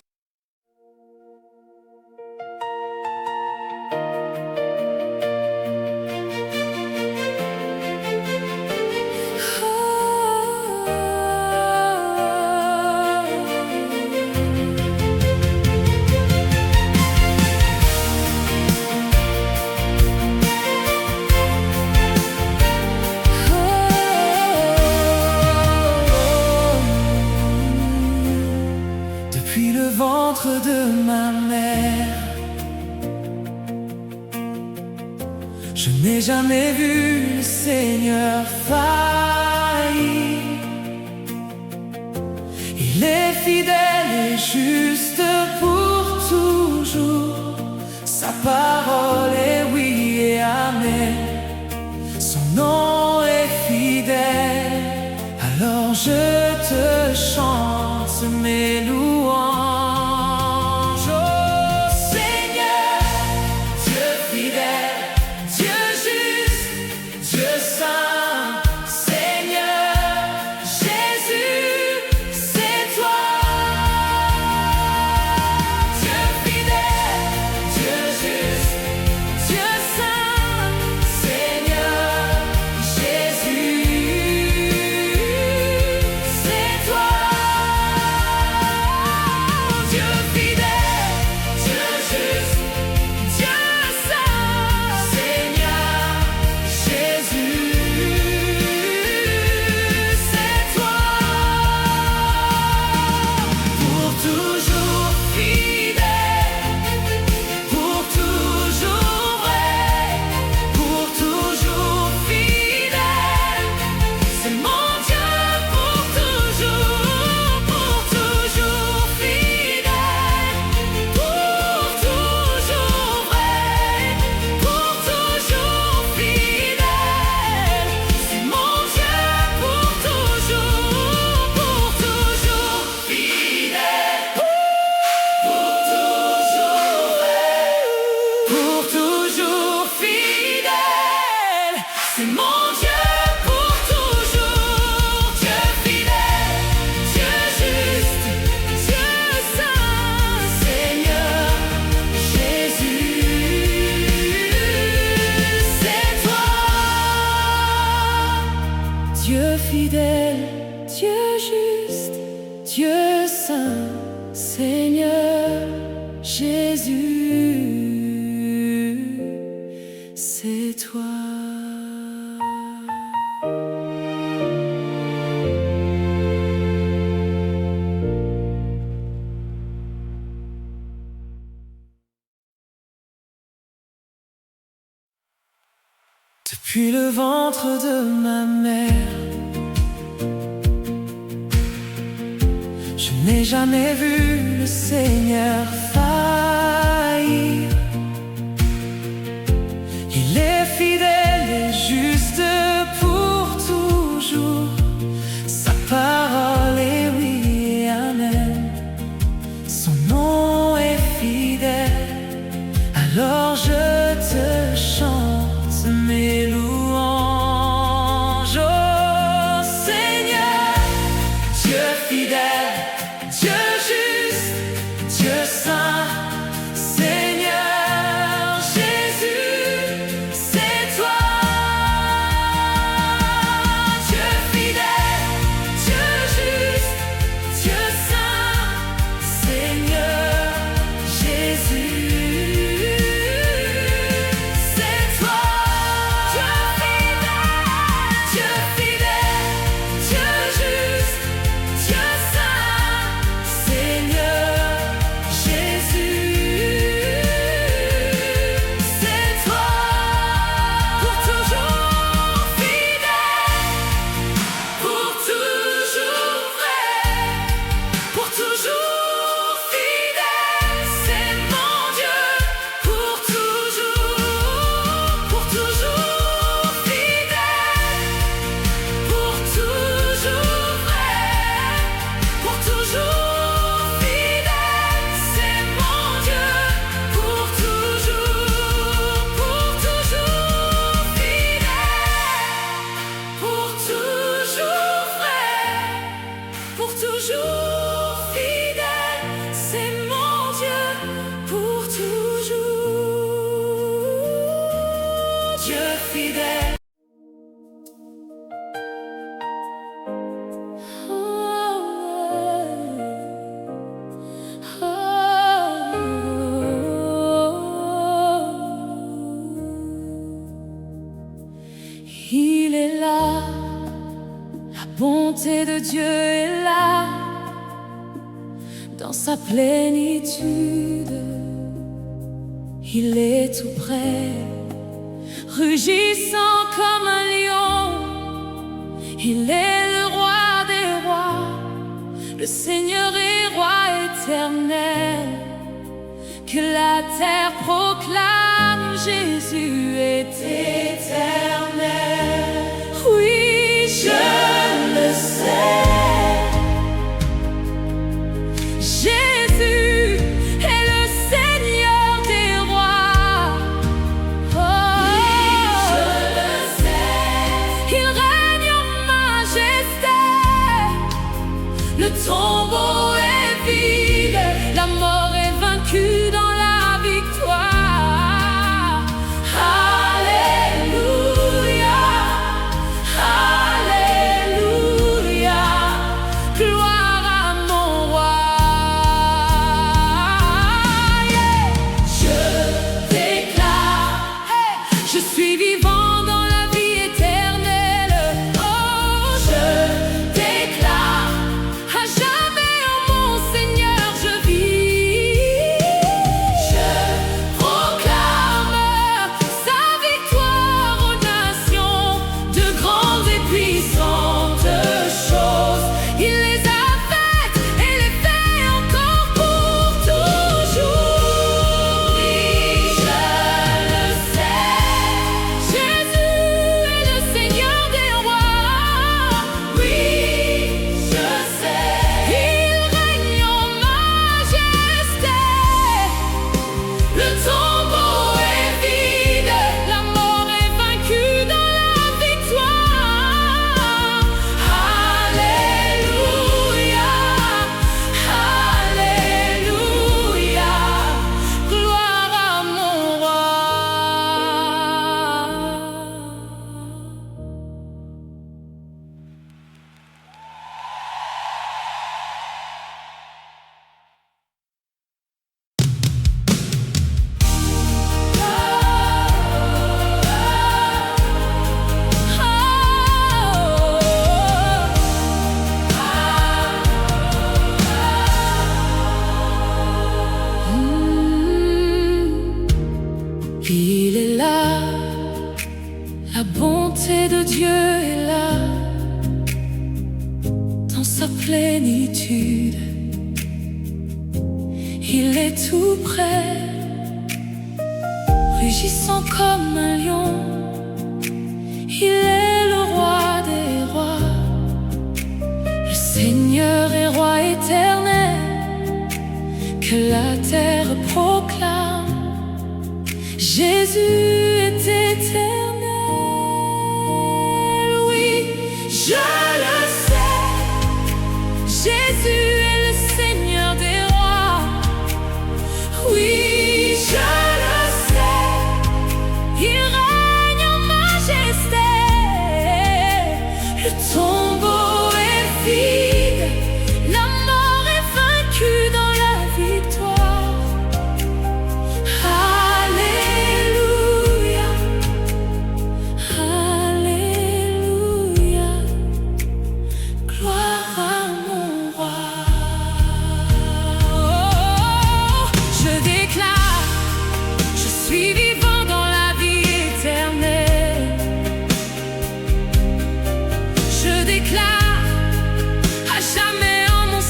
ventre de ma mère. Je n'ai jamais vu le Seigneur faillir. Il est fidèle et juste pour toujours. Sa parole est oui et amen. Son nom est fidèle. Alors je te chante mes louanges. Oh Seigneur, Dieu fidèle, Dieu juste, Dieu saint, Seigneur Jésus, c'est toi. Dieu fidèle, Dieu juste, Dieu saint, Seigneur Jésus, c'est toi. Dieu fidèle, Dieu juste, Dieu saint, Seigneur Jésus, c'est toi. Pour toujours fidèle, pour toujours vrai, pour toujours fidèle, c'est mon Dieu. Pour toujours fidèle, pour toujours vrai, pour toujours fidèle, c'est mon Dieu. Pour toujours fidèle, pour toujours vrai, pour toujours fidèle, c'est mon Dieu. Pour toujours, Dieu fidèle, Dieu juste, Dieu saint, Seigneur Jésus, c'est toi. Dieu fidèle, Dieu juste, Dieu saint, Seigneur Jésus, c'est toi. Depuis le ventre de ma mère, je n'ai jamais vu le Seigneur faillir. Il est fidèle et juste pour toujours. Sa parole est oui et amen. Son nom est fidèle. Alors je te chante mes louanges. Oh Seigneur, Dieu fidèle, Dieu juste, Dieu saint, Seigneur Jésus, c'est toi. Dieu fidèle, Dieu juste, Dieu saint, Seigneur Jésus, c'est toi. Dieu fidèle, Dieu juste, Dieu saint, Seigneur Jésus, c'est toi. Pour toujours fidèle, pour toujours vrai, pour toujours fidèle, c'est mon Dieu. Pour toujours fidèle, pour toujours vrai, pour toujours fidèle, c'est mon Dieu. Pour toujours fidèle, pour toujours vrai, pour toujours fidèle, c'est mon Dieu. Pour toujours, Dieu fidèle. Il est là, la bonté de Dieu est là, dans sa plénitude. Il est tout près, rugissant comme un lion. Il est le roi des rois, le Seigneur et roi éternel. Que la terre proclame, Jésus est éternel. Oui, je le sais. Jésus est le Seigneur des rois. Oh, oui, je le sais. Il règne en majesté. Le tombeau est vide, la mort est vaincue dans la victoire. Alléluia, Alléluia, gloire à mon roi. Yeah. Je déclare, hey, je suis vivant dans la vie éternelle. Oh, je déclare, à jamais en mon Seigneur je vis. Je proclame sa victoire aux nations, de grandes et puissantes choses. Il les a faites et les fait encore pour toujours. Oui, je le sais. Jésus est le Seigneur des rois. Oui, je sais. Il règne en majesté. Le tombeau est vide, la mort est vaincue dans la victoire. Alléluia, Alléluia, gloire à mon roi. Il est là, la bonté de Dieu est là, dans sa plénitude. Il est tout près, rugissant comme un lion. Il est le roi des rois, le Seigneur et roi éternel. Que la terre proclame, Jésus est éternel. Oui, je le sais. Jésus est le Seigneur des rois. Oui, je le sais. Il règne en majesté. Le tombeau est vide, la mort est vaincue dans la victoire. Alléluia, Alléluia, gloire à mon roi. Oh, je déclare, je suis vivant dans la vie éternelle. Je déclare, à jamais en mon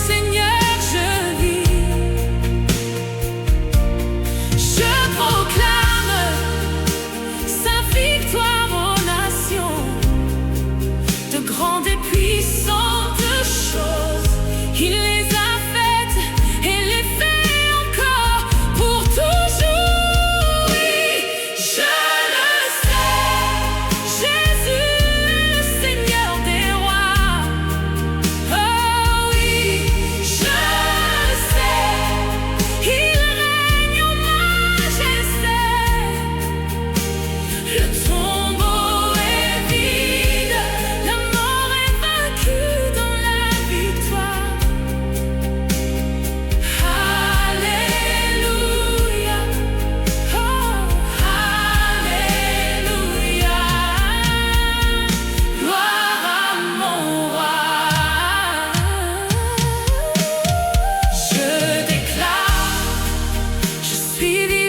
suivi